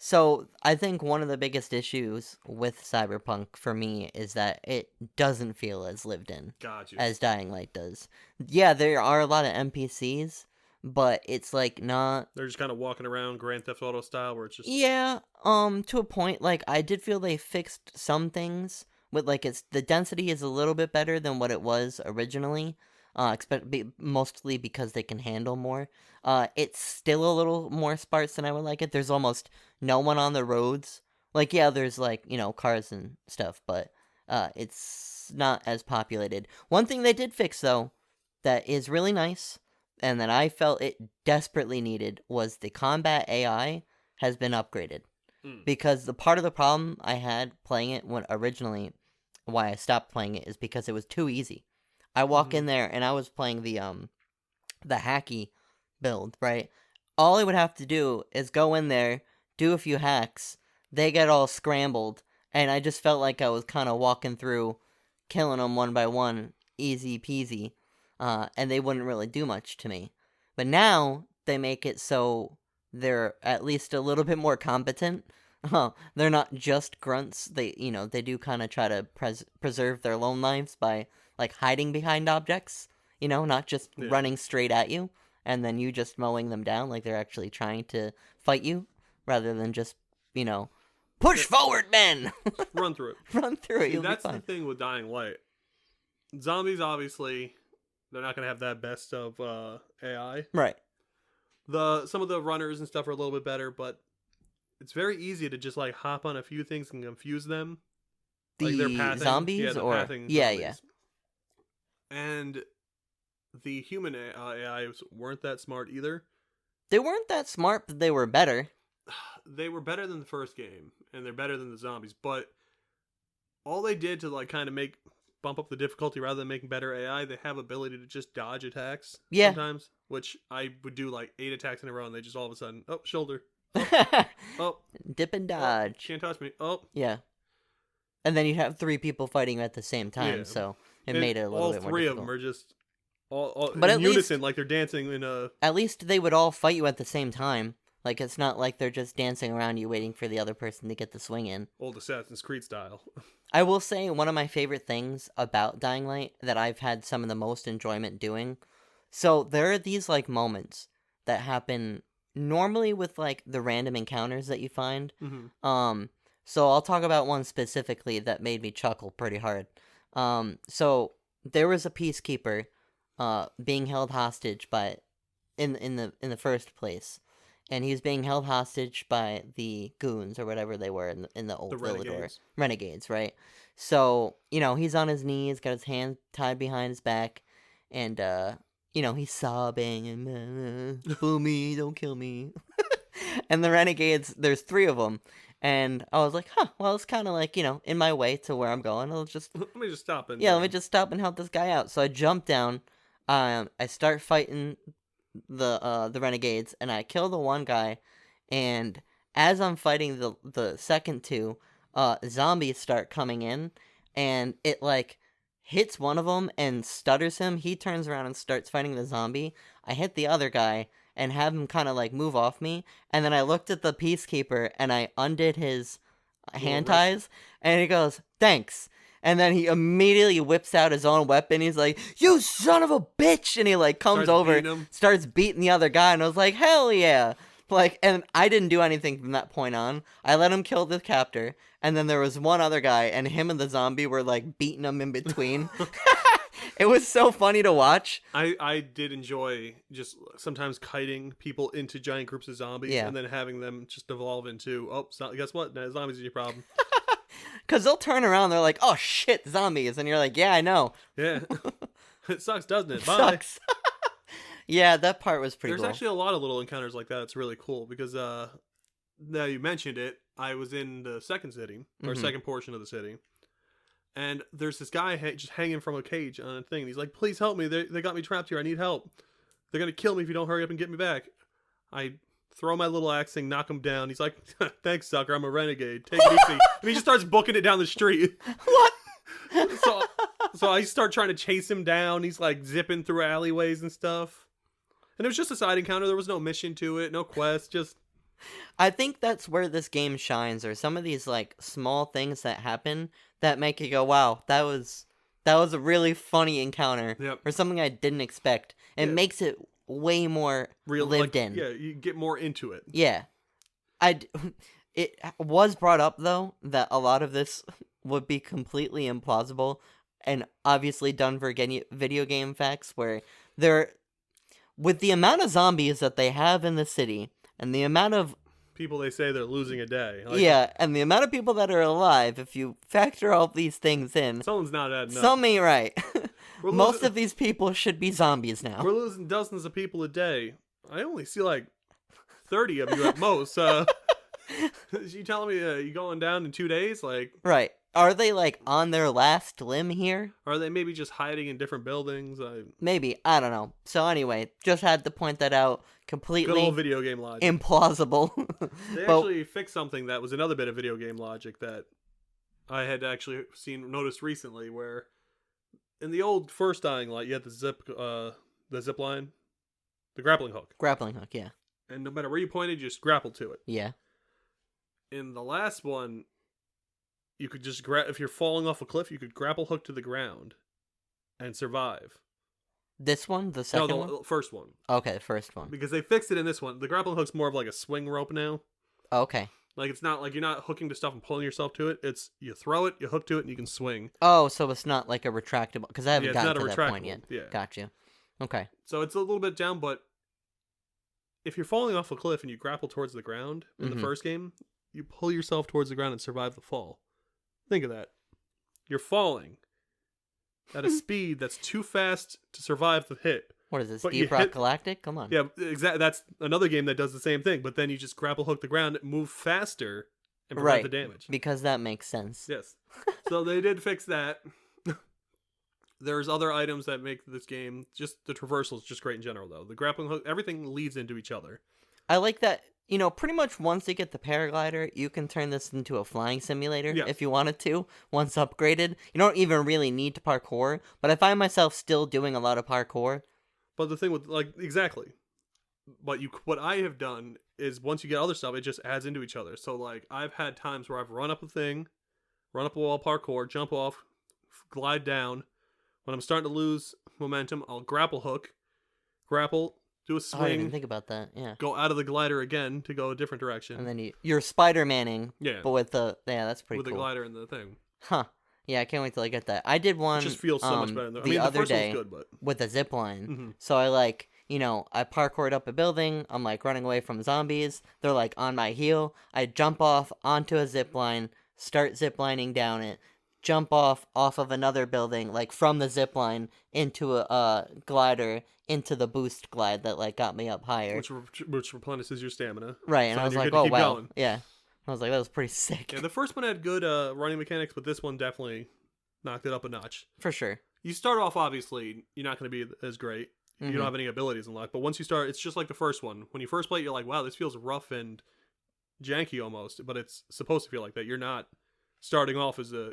So I think one of the biggest issues with Cyberpunk for me is that it doesn't feel as lived in Got you. as Dying Light does. Yeah, there are a lot of NPCs, but it's like not. They're just kind of walking around Grand Theft Auto style, where it's just to a point. Like I did feel they fixed some things with like the density is a little bit better than what it was originally. Mostly because they can handle more. It's still a little more sparse than I would like it. There's almost no one on the roads. Like, yeah, there's like, cars and stuff, but it's not as populated. One thing they did fix, though, that is really nice, and that I felt it desperately needed, was the combat AI has been upgraded. Because the part of the problem I had playing it when originally, why I stopped playing it, is because it was too easy. I walk in there and I was playing the hacky build, right? All I would have to do is go in there, do a few hacks, they get all scrambled, and I just felt like I was kind of walking through, killing them one by one, easy peasy, and they wouldn't really do much to me. But now they make it so they're at least a little bit more competent. They're not just grunts. They do kind of try to preserve their lone lives by like hiding behind objects, not just running straight at you and then you just mowing them down. Like they're actually trying to fight you rather than just, push forward, men. Run through it. Run through it. See, You'll that's be fine. the thing with Dying Light. Zombies, obviously, they're not going to have that best of AI. Right. Some of the runners and stuff are a little bit better, but it's very easy to just like hop on a few things and confuse them. Like they're pathing. Zombies yeah, or pathing yeah, zombies. yeah. And the human AIs weren't that smart either. They weren't that smart, but they were better. They were better than the first game, and they're better than the zombies. But all they did to like kind of bump up the difficulty rather than making better AI, they have ability to just dodge attacks. Yeah. Sometimes, which I would do like 8 attacks in a row, and they just all of a sudden, shoulder, Dip and dodge. can't touch me. Yeah. And then you'd have 3 people fighting at the same time, Yeah. so it made it a little bit more difficult. All 3 of them are just all But in at unison, least- like they're dancing in a. At least they would all fight you at the same time. Like, it's not like they're just dancing around you waiting for the other person to get the swing in. Old Assassin's Creed style. I will say one of my favorite things about Dying Light that I've had some of the most enjoyment doing. So there are these like moments that happen normally with like the random encounters that you find. Mm-hmm. So I'll talk about one specifically that made me chuckle pretty hard. So there was a peacekeeper being held hostage by in the first place. And he was being held hostage by the goons or whatever they were in the old Villador. Renegades, right? So, he's on his knees, got his hand tied behind his back, and, he's sobbing and, fool me, don't kill me. And the renegades, there's 3 of them. And I was like, well, it's kind of like, in my way to where I'm going. I'll just, Let me just stop and let me just stop and help this guy out. So I jump down, I start fighting the renegades, and I kill the one guy, and as I'm fighting the second 2, zombies start coming in, and it, like, hits one of them and stutters him. He turns around and starts fighting the zombie. I hit the other guy and have him kind of, like, move off me, and then I looked at the peacekeeper, and I undid his hand ties, and he goes, thanks. And then he immediately whips out his own weapon. He's like, you son of a bitch! And he, like, comes over, starts beating the other guy, and I was like, hell yeah! Like, and I didn't do anything from that point on. I let him kill the captor, and then there was one other guy, and him and the zombie were, like, beating him in between. It was so funny to watch. I did enjoy just sometimes kiting people into giant groups of zombies, and then having them just evolve into, guess what? Now zombies are your problem. Because they'll turn around, they're like, oh shit, zombies. And you're like, yeah, I know. Yeah. It sucks, doesn't it? Bye. Sucks. Yeah, that part was pretty cool. There's actually a lot of little encounters like that. It's really cool because now you mentioned it, I was in the second city, or second portion of the city, and there's this guy just hanging from a cage on a thing. He's like, please help me. They got me trapped here. I need help. They're going to kill me if you don't hurry up and get me back. I throw my little axe thing, knock him down. He's like, thanks, sucker. I'm a renegade. Take it easy. And he just starts booking it down the street. What? So I start trying to chase him down. He's like zipping through alleyways and stuff. And it was just a side encounter. There was no mission to it, no quest, just... I think that's where this game shines, or some of these, like, small things that happen that make you go, wow, that was a really funny encounter. Yep. Or something I didn't expect. It makes it way more lived in. Yeah, you get more into it. Yeah. It was brought up, though, that a lot of this would be completely implausible, and obviously done for video game facts, where with the amount of zombies that they have in the city, and the amount of people they say they're losing a day. And the amount of people that are alive, if you factor all these things in, someone's not adding up. Some ain't right. Most of these people should be zombies now. We're losing dozens of people a day. I only see like 30 of you at most. You telling me you going down in 2 days? Like, right. Are they, like, on their last limb here? Are they maybe just hiding in different buildings? Maybe. I don't know. So anyway, just had to point that out. Completely good old video game logic. Implausible. They actually fixed something that was another bit of video game logic that I had actually noticed recently, where in the old first Dying Light, you had the zip line, the grappling hook. Grappling hook, yeah. And no matter where you pointed, you just grappled to it. Yeah. In the last one, you could just if you're falling off a cliff, you could grapple hook to the ground and survive. This one? The second one? No, the first one. Okay, the first one. Because they fixed it in this one. The grappling hook's more of like a swing rope now. Okay. Like, it's not like you're not hooking to stuff and pulling yourself to it. It's you throw it, you hook to it, and you can swing. Oh, so it's not like a retractable... Because I haven't gotten to that point yet. Yeah. Gotcha. Okay. So it's a little bit down, but if you're falling off a cliff and you grapple towards the ground in the first game, you pull yourself towards the ground and survive the fall. Think of that. You're falling at a speed that's too fast to survive the hit. What is this, Deep Rock Galactic? Come on. Yeah, exactly. That's another game that does the same thing, but then you just grapple hook the ground, move faster, and prevent the damage. Because that makes sense. Yes. So they did fix that. There's other items that make this game, just the traversal is just great in general, though. The grappling hook, everything leads into each other. I like that, pretty much once you get the paraglider, you can turn this into a flying simulator if you wanted to, once upgraded. You don't even really need to parkour, but I find myself still doing a lot of parkour. But the thing with, exactly. But what I have done is once you get other stuff, it just adds into each other. So, I've had times where I've run up a thing, run up a wall, parkour, jump off, glide down. When I'm starting to lose momentum, I'll grapple hook, grapple, do a swing. Oh, I didn't think about that, yeah. Go out of the glider again to go a different direction. And then you're Spider-Manning, but with that's pretty cool. With the glider and the thing. Huh. Yeah, I can't wait till I get that. I did one. It just feels so much better. The other first day one's good, but... with a zip line. So I I parkoured up a building. I'm running away from zombies. They're on my heel. I jump off onto a zip line, start zip lining down it. jump off of another building, like from the zip line into a glider into the boost glide that like got me up higher. Which replenishes your stamina. Right, and So I was you're like, good to oh keep wow, going. yeah. I was like, that was pretty sick. Yeah, the first one had good running mechanics, but this one definitely knocked it up a notch. For sure. You start off, obviously, you're not going to be as great. You don't have any abilities unlocked, but once you start, it's just like the first one. When you first play it, you're like, wow, this feels rough and janky almost, but it's supposed to feel like that. You're not starting off as a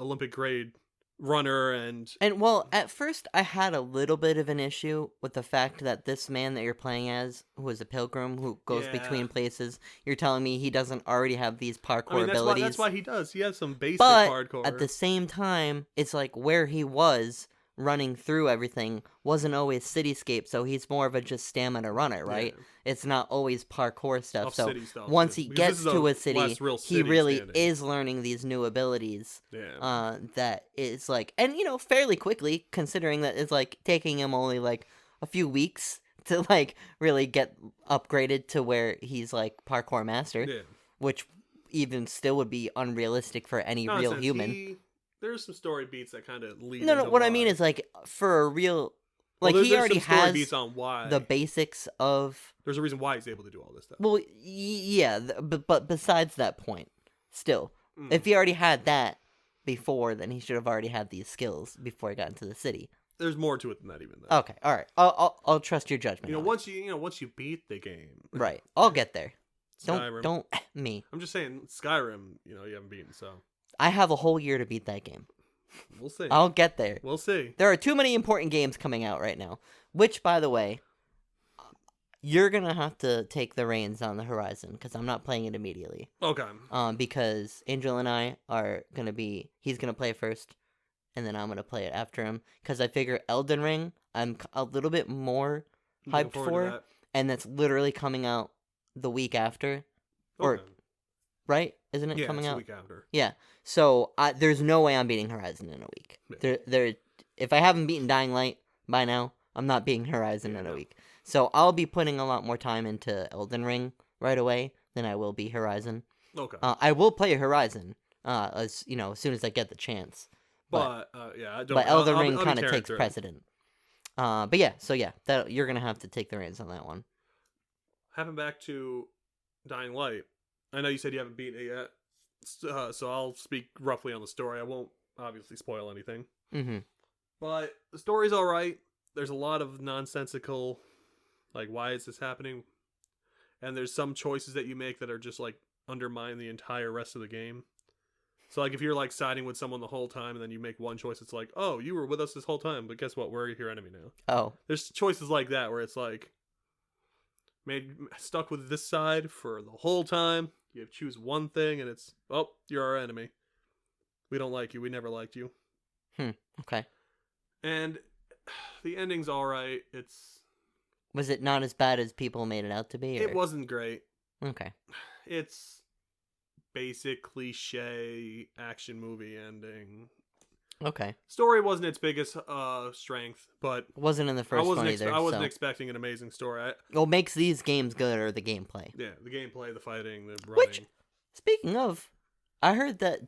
Olympic grade runner and well, at first I had a little bit of an issue with the fact that this man that you're playing as, who is a pilgrim who goes between places, you're telling me he doesn't already have these parkour abilities. That's why he does. He has some basic but hardcore. At the same time, it's like where he was running through everything wasn't always cityscape, so he's more of a just stamina runner, right? Yeah. It's not always parkour stuff. Off So city stuff, once too. he Because gets this is to a a city, last real he city really standing. is learning these new abilities. Yeah. That is like, and fairly quickly, considering that it's like taking him only like a few weeks to like really get upgraded to where he's like parkour master, Yeah. which even still would be unrealistic for any real Nonsense. human. There's some story beats that kind of lead. No, into what I why. mean is like for a real, Well, like he there's already some story has beats on why the basics of. There's a reason why he's able to do all this stuff. Well, yeah, but besides that point, still, if he already had that before, then he should have already had these skills before he got into the city. There's more to it than that, even though. Okay, all right, I'll trust your judgment. Once you beat the game, right, I'll get there. Skyrim. Don't me. I'm just saying Skyrim. You haven't beaten, so I have a whole year to beat that game. we'll see. I'll get there. We'll see. There are too many important games coming out right now. Which, by the way, you're gonna have to take the reins on the Horizon because I'm not playing it immediately. Okay. Because Angel and I are gonna be. He's gonna play it first, and then I'm gonna play it after him. Because I figure Elden Ring, I'm a little bit more Looking hyped forward to for, that. and that's literally coming out the week after, or Okay. right? Isn't it Yeah, coming it's the out? week after. Yeah. So there's no way I'm beating Horizon in a week. Yeah. If I haven't beaten Dying Light by now, I'm not beating Horizon in a week. So I'll be putting a lot more time into Elden Ring right away than I will be Horizon. Okay. I will play Horizon, as soon as I get the chance. But yeah, I don't. But Elden Ring I'll be kind of tearing takes through it. precedent. But yeah, that you're gonna have to take the reins on that one. Having back to Dying Light, I know you said you haven't beaten it yet, so I'll speak roughly on the story. I won't obviously spoil anything. Mm-hmm. But the story's all right. There's a lot of nonsensical, like, why is this happening? And there's some choices that you make that are just like undermine the entire rest of the game. So like if you're like siding with someone the whole time and then you make one choice, it's like, oh, you were with us this whole time, but guess what? We're your enemy now. Oh. There's choices like that where it's like stuck with this side for the whole time. You have to choose one thing and it's, oh, you're our enemy. We don't like you. We never liked you. Okay. And the ending's all right. Was it not as bad as people made it out to be? Or? It wasn't great. Okay. It's basic cliche action movie ending. Okay. Story wasn't its biggest strength, but Wasn't in the first one either. I wasn't so. expecting an amazing story. What makes these games good are the gameplay. Yeah, the gameplay, the fighting, the running. Which, speaking of, I heard that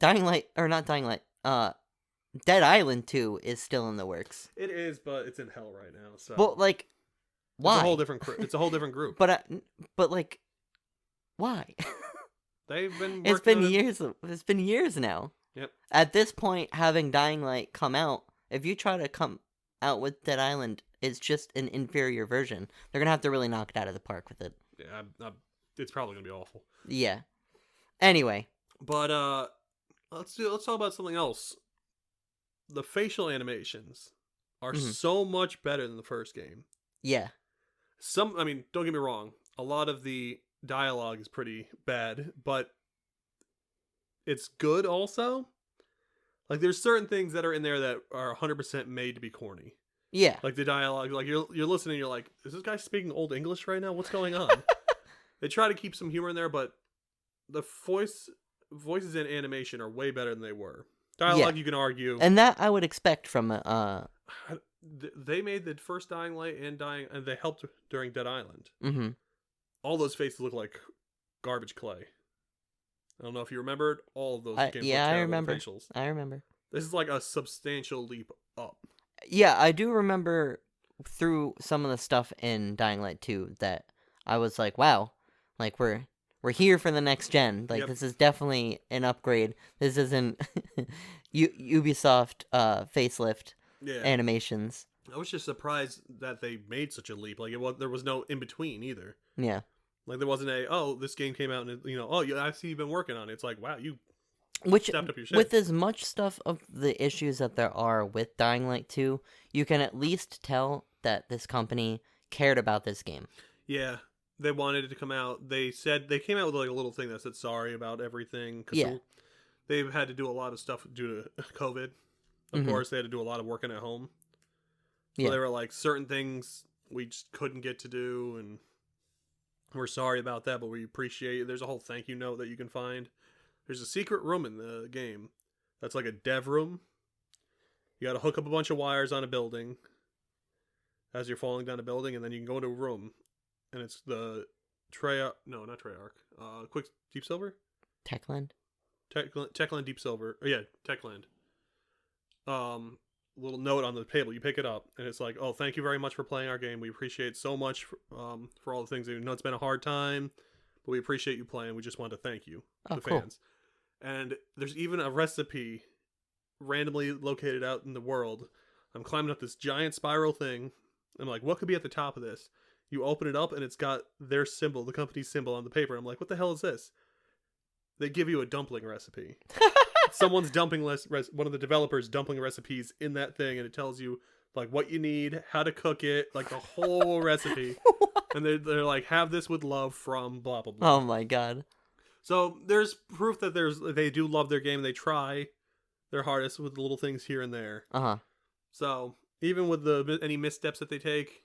Dead Island 2 is still in the works. It is, but it's in hell right now. So Well, like, why? It's a whole different. It's a whole different group. but like, why? They've been. It's been working on it. years. It's been years now. Yep. At this point, having Dying Light come out, if you try to come out with Dead Island, it's just an inferior version. They're gonna have to really knock it out of the park with it. Yeah, it's probably gonna be awful. Yeah. Anyway. But let's talk about something else. The facial animations are so much better than the first game. Yeah. Don't get me wrong. A lot of the dialogue is pretty bad, but it's good also. Like there's certain things that are in there that are 100% made to be corny. Yeah. Like the dialogue, like you're listening, you're like, is this guy speaking Old English right now? What's going on? They try to keep some humor in there, but the voices in animation are way better than they were. Dialogue, you can argue, and that I would expect from they made the first Dying Light and they helped during Dead Island. Mm-hmm. All those faces look like garbage clay. I don't know if you remembered, all of those games Yeah, look I terrible remember. with facials. I remember. This is like a substantial leap up. Yeah, I do remember through some of the stuff in Dying Light 2 that I was like, wow, like we're here for the next gen. Like Yep. this is definitely an upgrade. This isn't Ubisoft facelift Yeah. animations. I was just surprised that they made such a leap. Like there was no in between either. Yeah. Like there wasn't this game came out and I see you've been working on it. It's like, wow, you Which, stepped up your shit. with as much stuff of the issues that there are with Dying Light 2, you can at least tell that this company cared about this game. Yeah, they wanted it to come out. They said they came out with like a little thing that said sorry about everything. Cause Yeah. they've had to do a lot of stuff due to COVID. Of Mhm. course, they had to do a lot of working at home. So Yeah. they were like, certain things we just couldn't get to do, and we're sorry about that, but we appreciate it. There's a whole thank you note that you can find. There's a secret room in the game that's like a dev room. You gotta hook up a bunch of wires on a building as you're falling down a building, and then you can go into a room, and it's the not Treyarch. Quick Deep Silver? Techland? Techland Deep Silver. Oh, yeah, Techland. Little note on the table. You pick it up, and it's like, oh, thank you very much for playing our game. We appreciate so much for all the things. We know it's been a hard time, but we appreciate you playing. We just want to thank you, Oh, the cool. fans. And there's even a recipe randomly located out in the world. I'm climbing up this giant spiral thing. I'm like, what could be at the top of this? You open it up, and it's got their symbol, the company's symbol on the paper. I'm like, what the hell is this? They give you a dumpling recipe. Someone's dumping one of the developers dumping recipes in that thing, and it tells you like what you need, how to cook it, like the whole recipe. And they're like, have this with love from blah blah blah. Oh my god. So there's proof that they do love their game. They try their hardest with the little things here and there. Uh-huh. So even with any missteps that they take,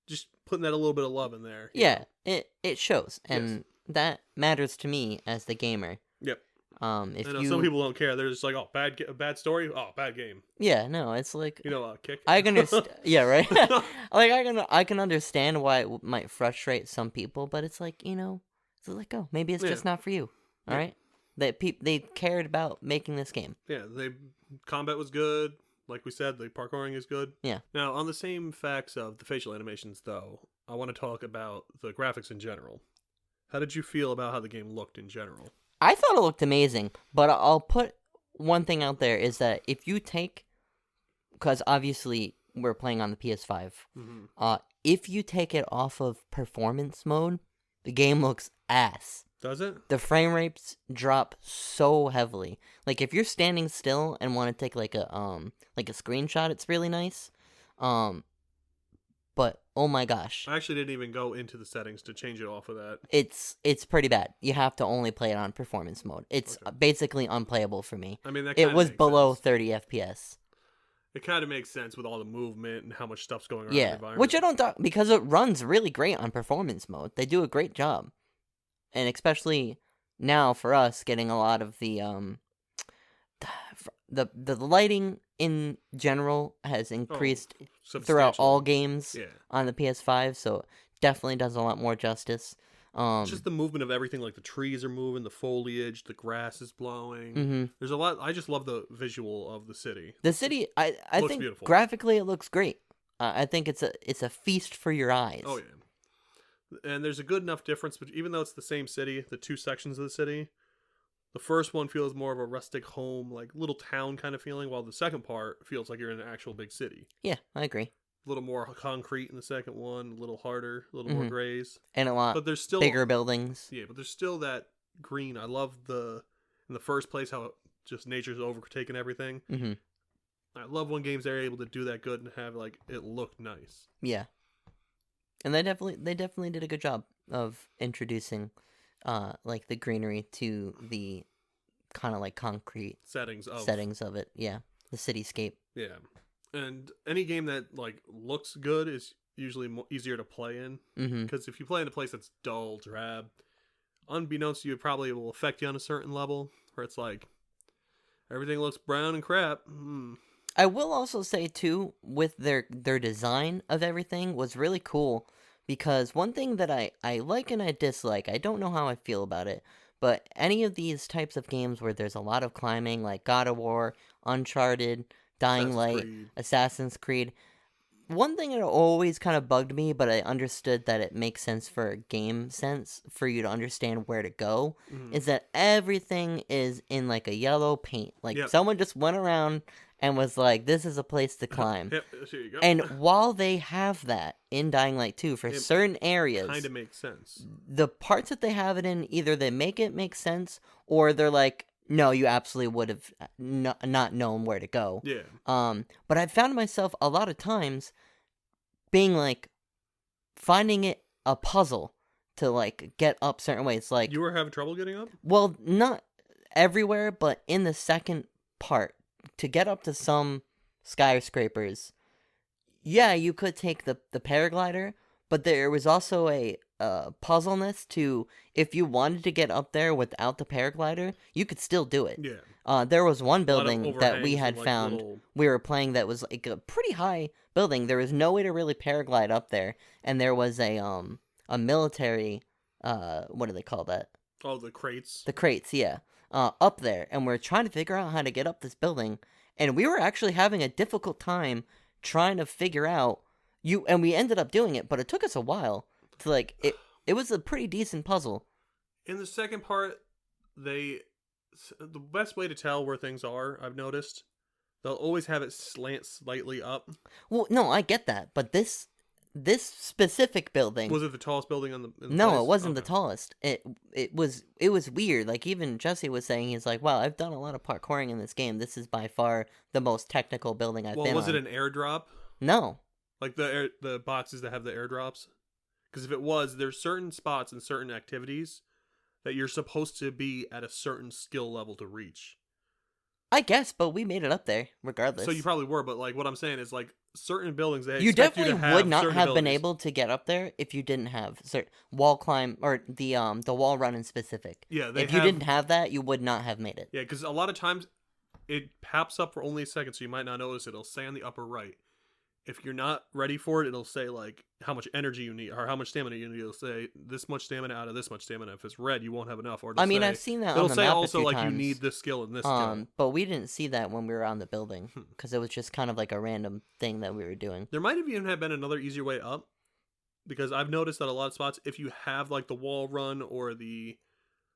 just putting that a little bit of love in there. Yeah, it shows, and that matters to me as the gamer. Yep. If I know you some people don't care. They're just like, oh, bad story. Oh, bad game. Yeah, no, it's like Kick. I can understand. Yeah, right. Like I can understand why it might frustrate some people, but it's like so let go. Maybe it's just not for you. All right. They cared about making this game. Yeah, combat was good. Like we said, the parkouring is good. Yeah. Now, on the same facts of the facial animations, though, I want to talk about the graphics in general. How did you feel about how the game looked in general? I thought it looked amazing, but I'll put one thing out there is that if you take, because obviously we're playing on the PS5, if you take it off of performance mode, the game looks ass. Does it? The frame rates drop so heavily. Like if you're standing still and want to take like a screenshot, it's really nice. But oh my gosh, I actually didn't even go into the settings to change it off of that. it's pretty bad. You have to only play it on performance mode. It's basically unplayable for me. I mean, It was below 30 FPS. It kind of makes sense with all the movement and how much stuff's going around in the Yeah, environment. which I don't because it runs really great on performance mode. They do a great job, and especially now for us getting a lot of the lighting in general has increased throughout all games on the PS5, so it definitely does a lot more justice. Just the movement of everything, like the trees are moving, the foliage, the grass is blowing. There's a lot. I just love the visual of the city. The city, I looks think beautiful. graphically it looks great. I think it's a feast for your eyes. Oh yeah, and there's a good enough difference, but even though it's the same city, the two sections of the city, the first one feels more of a rustic home, like little town kind of feeling, while the second part feels like you're in an actual big city. Yeah, I agree. A little more concrete in the second one, a little harder, a little more grays, And a lot but there's still bigger buildings. Yeah, but there's still that green. I love in the first place how just nature's overtaken everything. Mm-hmm. I love when games are able to do that good and have like it look nice. Yeah, and they definitely did a good job of introducing, like the greenery to the kind of like concrete Settings of it. Yeah, the cityscape. Yeah. And any game that like looks good is usually easier to play in, because if you play in a place that's dull, drab, unbeknownst to you, it probably will affect you on a certain level where it's like everything looks brown and crap. I will also say too, with their design of everything was really cool, because one thing that I like and I dislike, I don't know how I feel about it, but any of these types of games where there's a lot of climbing, like God of War, Uncharted, Dying Light, Assassin's Creed, one thing that always kind of bugged me, but I understood that it makes sense for game sense for you to understand where to go, is that everything is in like a yellow paint. Like someone just went around and was like, this is a place to climb. Yep, here you go. And while they have that in Dying Light 2 for certain areas, kind of makes sense. The parts that they have it in, either they make it make sense, or they're like, no, you absolutely would have not known where to go. Yeah. But I found myself a lot of times being like, finding it a puzzle to like get up certain ways. Like, you were having trouble getting up? Well, not everywhere, but in the second part, to get up to some skyscrapers, yeah, you could take the paraglider, but there was also a puzzleness to, if you wanted to get up there without the paraglider, you could still do it. Yeah. There was one building that we had found, little... we were playing, that was like a pretty high building. There was no way to really paraglide up there, and there was a military, what do they call that? Oh, the crates. The crates, yeah. Up there, and we're trying to figure out how to get up this building, and we were actually having a difficult time trying to figure out and we ended up doing it, but it took us a while to like it was a pretty decent puzzle. In the second part, the best way to tell where things are, I've noticed, they'll always have it slant slightly up. Well, no, I get that, but this specific building, was it the tallest building in the no place? It wasn't the tallest. It was weird. Like, even Jesse was saying, he's like, wow, I've done a lot of parkouring in this game, this is by far the most technical building I've been on. Was it an airdrop? No, like the boxes that have the airdrops? Because if it was, there's certain spots and certain activities that you're supposed to be at a certain skill level to reach. I guess, but we made it up there regardless. So you probably were, but like what I'm saying is, like, certain buildings, they you expect definitely you to have would not have abilities. been able to get up there if you didn't have certain wall climb, or the wall run in specific. Yeah, if you didn't have that, you would not have made it. Yeah, because a lot of times it pops up for only a second, so you might not notice it. It'll say on the upper right. If you're not ready for it, it'll say like how much energy you need or how much stamina you need. It'll say this much stamina out of this much stamina. If it's red, you won't have enough. Or I mean, I've seen that. It'll on the say map also a few like times. you need this skill and this skill. But we didn't see that when we were on the building because it was just kind of like a random thing that we were doing. There might have even been another easier way up, because I've noticed that a lot of spots, if you have like the wall run or the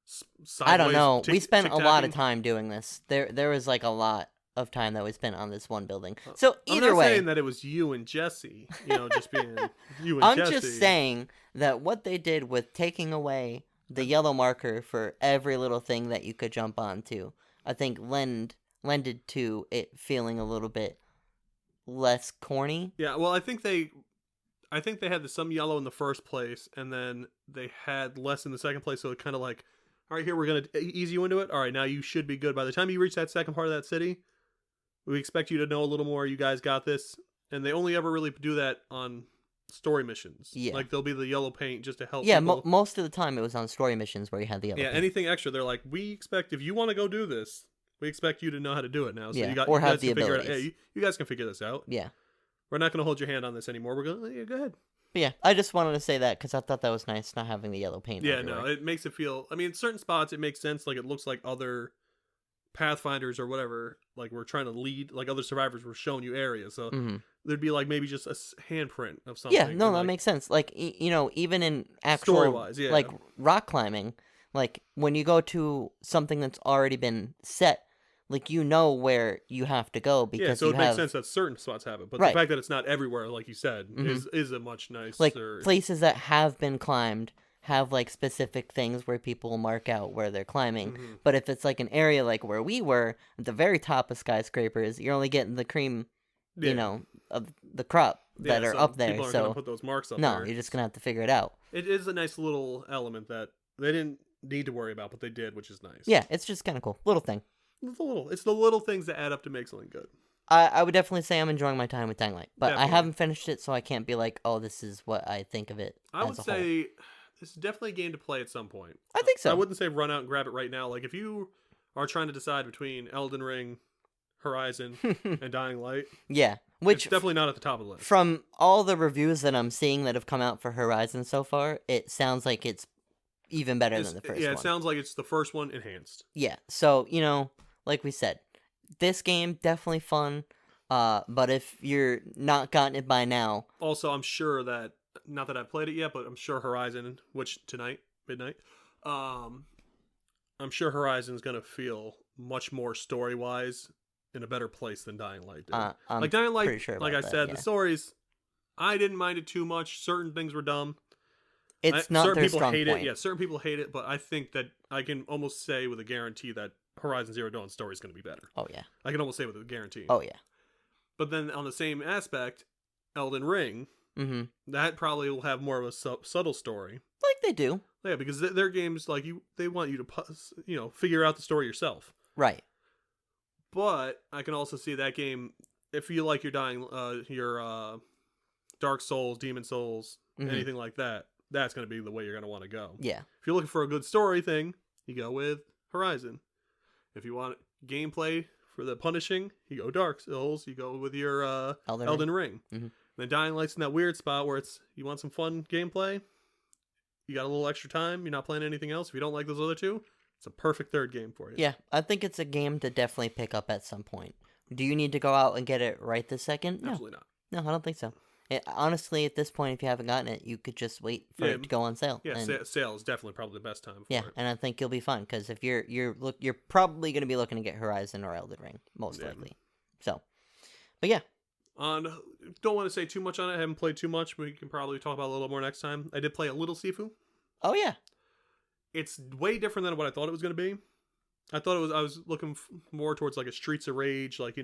sideways, I don't know. We spent a lot of time doing this. There was like a lot of time that we spent on this one building. So either I'm not way, saying that it was you and Jesse, just being you and I'm Jesse. just saying that what they did with taking away the yellow marker for every little thing that you could jump onto, I think lended to it feeling a little bit less corny. Yeah, well, I think they had some yellow in the first place, and then they had less in the second place, so it kind of like, all right, here, we're going to ease you into it. All right, now you should be good. By the time you reach that second part of that city, we expect you to know a little more. You guys got this. And they only ever really do that on story missions. Yeah. Like, there'll be the yellow paint just to help people. Most of the time it was on story missions where you had the yellow paint. Anything extra, they're like, we expect, if you want to go do this, we expect you to know how to do it now. So or you have guys the can figure abilities. it out. Yeah, you guys can figure this out. Yeah. We're not going to hold your hand on this anymore. We're going to, go ahead. But yeah, I just wanted to say that because I thought that was nice not having the yellow paint. Yeah, everywhere. no, it makes it feel, I mean, certain spots, it makes sense. Like, it looks like other Pathfinders or whatever, like, we're trying to lead, like, other survivors were showing you areas. So there'd be, like, maybe just a handprint of something. Yeah, no, that makes sense. Like, even in actual, story-wise, yeah. like, rock climbing, like, when you go to something that's already been set, like, you know where you have to go because yeah, so it makes sense that certain spots have it, but the fact that it's not everywhere, like you said, is a much nicer. Like, places that have been climbed have like specific things where people will mark out where they're climbing. But if it's like an area like where we were at the very top of skyscrapers, you're only getting the cream, of the crop that are up there. People aren't so gonna put those marks up no, there. you're just gonna have to figure it out. It is a nice little element that they didn't need to worry about, but they did, which is nice. Yeah, it's just kind of cool, little thing. It's the little things that add up to make something good. I would definitely say I'm enjoying my time with Dying Light, but Definitely. I haven't finished it, so I can't be like, oh, this is what I think of it. I would say this is definitely a game to play at some point. I think so. I wouldn't say run out and grab it right now. Like, if you are trying to decide between Elden Ring, Horizon, and Dying Light, yeah, which it's definitely not at the top of the list. From all the reviews that I'm seeing that have come out for Horizon so far, it sounds like it's even better than the first yeah, one. it sounds like it's the first one enhanced. Yeah, so, like we said, this game, definitely fun, but if you're not gotten it by now... Also, I'm sure that, not that I've played it yet, but I'm sure Horizon, which tonight, midnight, I'm sure Horizon's going to feel much more story-wise in a better place than Dying Light did. I'm like Dying Light, pretty sure like I about that, said, yeah. the stories, I didn't mind it too much. Certain things were dumb. It's not certain their people strong hate point. it. Yeah, certain people hate it, but I think that I can almost say with a guarantee that Horizon Zero Dawn's story is going to be better. Oh, yeah. I can almost say with a guarantee. Oh, yeah. But then on the same aspect, Elden Ring, Mm-hmm. that probably will have more of a subtle story. Like they do. Yeah, because their games, like, they want you to, figure out the story yourself. Right. But I can also see that game, if you like your Dark Souls, Demon Souls, anything like that, that's going to be the way you're going to want to go. Yeah. If you're looking for a good story thing, you go with Horizon. If you want gameplay for the punishing, you go Dark Souls. You go with your Elden Ring. Mm-hmm. Then Dying Light's in that weird spot where you want some fun gameplay, you got a little extra time, you're not playing anything else. If you don't like those other two, it's a perfect third game for you. Yeah, I think it's a game to definitely pick up at some point. Do you need to go out and get it right this second? No. Absolutely not. No, I don't think so. Honestly, at this point, if you haven't gotten it, you could just wait for it to go on sale. Yeah, and, sale is definitely probably the best time for yeah, it. and I think you'll be fine because if you're probably going to be looking to get Horizon or Elden Ring, most likely. So, but yeah. Don't want to say too much on it. I haven't played too much. We can probably talk about it a little more next time. I did play a little Sifu. Oh yeah. It's way different than what I thought it was going to be. I was looking more towards like a Streets of Rage, like,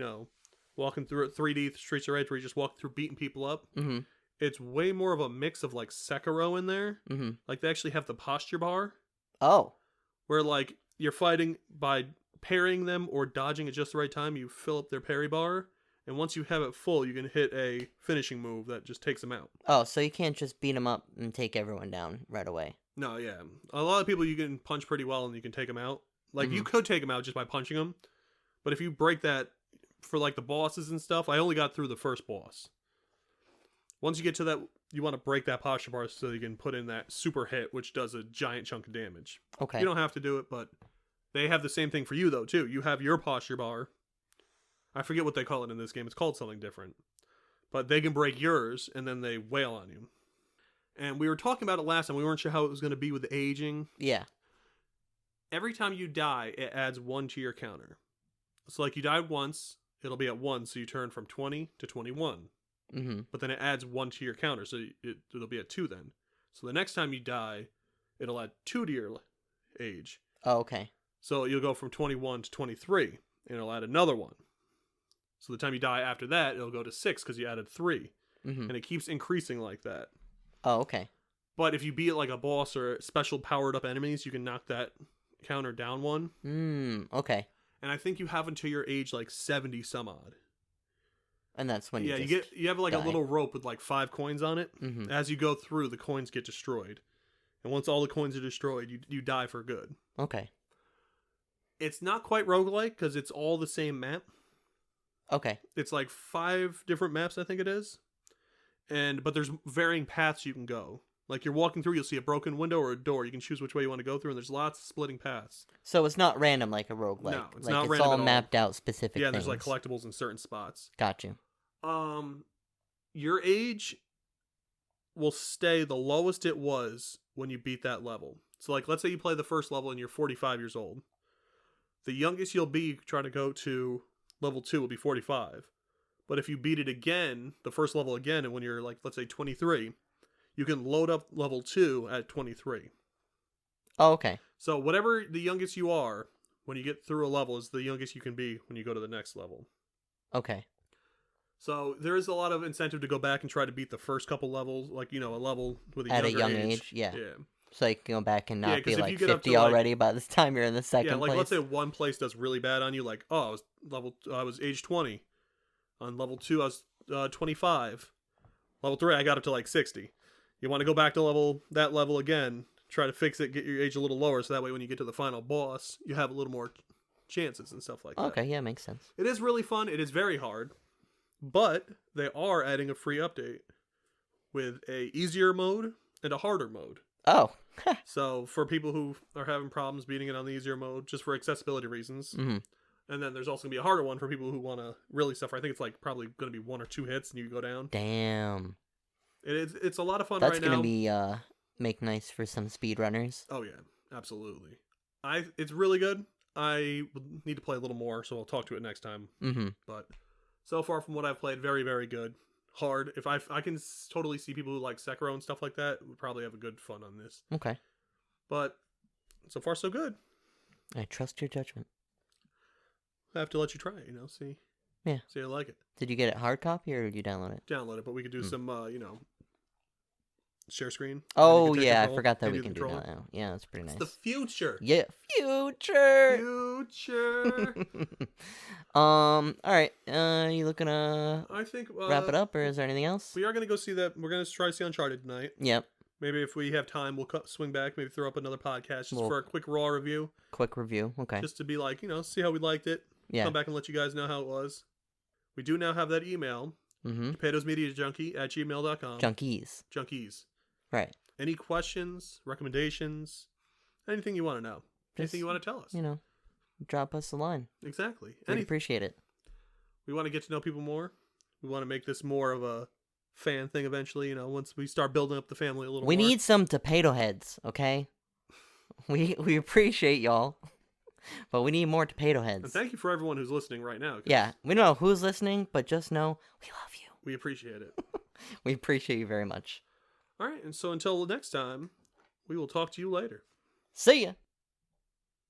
walking through a 3D Streets of Rage where you just walk through beating people up. Mm-hmm. It's way more of a mix of like Sekiro in there. Mm-hmm. Like they actually have the posture bar. Oh. Where like you're fighting by parrying them or dodging at just the right time. You fill up their parry bar. And once you have it full, you can hit a finishing move that just takes them out. Oh, so you can't just beat them up and take everyone down right away. No, yeah. A lot of people you can punch pretty well and you can take them out. Like, you could take them out just by punching them. But if you break that for, like, the bosses and stuff, I only got through the first boss. Once you get to that, you want to break that posture bar so you can put in that super hit, which does a giant chunk of damage. Okay. You don't have to do it, but they have the same thing for you, though, too. You have your posture bar. I forget what they call it in this game. It's called something different. But they can break yours, and then they wail on you. And we were talking about it last time. We weren't sure how it was going to be with the aging. Yeah. Every time you die, it adds 1 to your counter. So, like, you died once, it'll be at 1, so you turn from 20 to 21. Mm-hmm. But then it adds 1 to your counter, so it'll be at 2 then. So the next time you die, it'll add 2 to your age. Oh, okay. So you'll go from 21 to 23, and it'll add another 1. So the time you die after that, it'll go to 6 because you added 3. Mm-hmm. And it keeps increasing like that. Oh, okay. But if you beat like a boss or special powered up enemies, you can knock that counter down 1. Okay. And I think you have until your age like 70 some odd. And that's when you you have like die. a little rope with like 5 coins on it. Mm-hmm. As you go through, the coins get destroyed. And once all the coins are destroyed, you die for good. Okay. It's not quite roguelike because it's all the same map. Okay. It's like 5 different maps, I think it is. But there's varying paths you can go. Like you're walking through, you'll see a broken window or a door. You can choose which way you want to go through, and there's lots of splitting paths. So it's not random like a roguelike. No, it's like not it's random all at all. mapped out specific Yeah, things. there's like collectibles in certain spots. Got you. Your age will stay the lowest it was when you beat that level. So like, let's say you play the first level and you're 45 years old. The youngest you'll be trying to go to level 2 will be 45. But if you beat it again, the first level again, and when you're like, let's say 23, you can load up level 2 at 23. Oh, okay. So whatever the youngest you are, when you get through a level, is the youngest you can be when you go to the next level. Okay. So there is a lot of incentive to go back and try to beat the first couple levels, like, a level with a At younger a young age, yeah. Yeah. So you can go back and not 'cause be if like you get up to, 50 like- already by the time you're in the second Yeah, like place. let's say one place does really bad on you, like, oh, I was age 20. On level 2, I was 25. Level 3, I got up to like 60. You want to go back to that level again, try to fix it, get your age a little lower, so that way when you get to the final boss, you have a little more chances and stuff like that. Okay, yeah, makes sense. It is really fun. It is very hard. But they are adding a free update with a easier mode and a harder mode. Oh. So for people who are having problems beating it on the easier mode, just for accessibility reasons. Mm-hmm. And then there's also going to be a harder one for people who want to really suffer. I think it's like probably going to be 1 or 2 hits and you go down. Damn. It's a lot of fun That's right gonna now. be make nice for some speedrunners. Oh yeah, absolutely. It's really good. I would need to play a little more, so I'll talk to it next time. Mm-hmm. But so far from what I've played, very, very good. Hard. If I can totally see people who like Sekiro and stuff like that would probably have a good fun on this. Okay. But so far so good. I trust your judgment. I have to let you try it, see. Yeah. See how you like it. Did you get it hard copy or did you download it? Download it, but we could do some share screen. Oh And you can take yeah, I control, forgot that hand we you the can do controller. that now. Yeah, that's pretty nice. It's the future. Yeah, future. Future. All right. You looking to I think wrap it up, or is there anything else? We are going to go see that. We're going to try to see Uncharted tonight. Yep. Maybe if we have time, we'll swing back, maybe throw up another podcast just Well- for a quick raw review. Quick review. Okay. Just to be like, see how we liked it. Yeah. Come back and let you guys know how it was. We do now have that email, Mm-hmm. topadosmediajunkie@gmail.com. Junkies. Junkies. Right. Any questions, recommendations, anything you want to know, anything you want to tell us. Drop us a line. Exactly. We'd appreciate it. We want to get to know people more. We want to make this more of a fan thing eventually, once we start building up the family a little We more. need some Topato heads, okay? We appreciate y'all, but we need more Topato And heads. thank you for everyone who's listening right now. 'Cause Yeah, we don't know who's listening, but just know we love you. we appreciate it. We appreciate you very much. All right, and so until next time, we will talk to you later. See ya.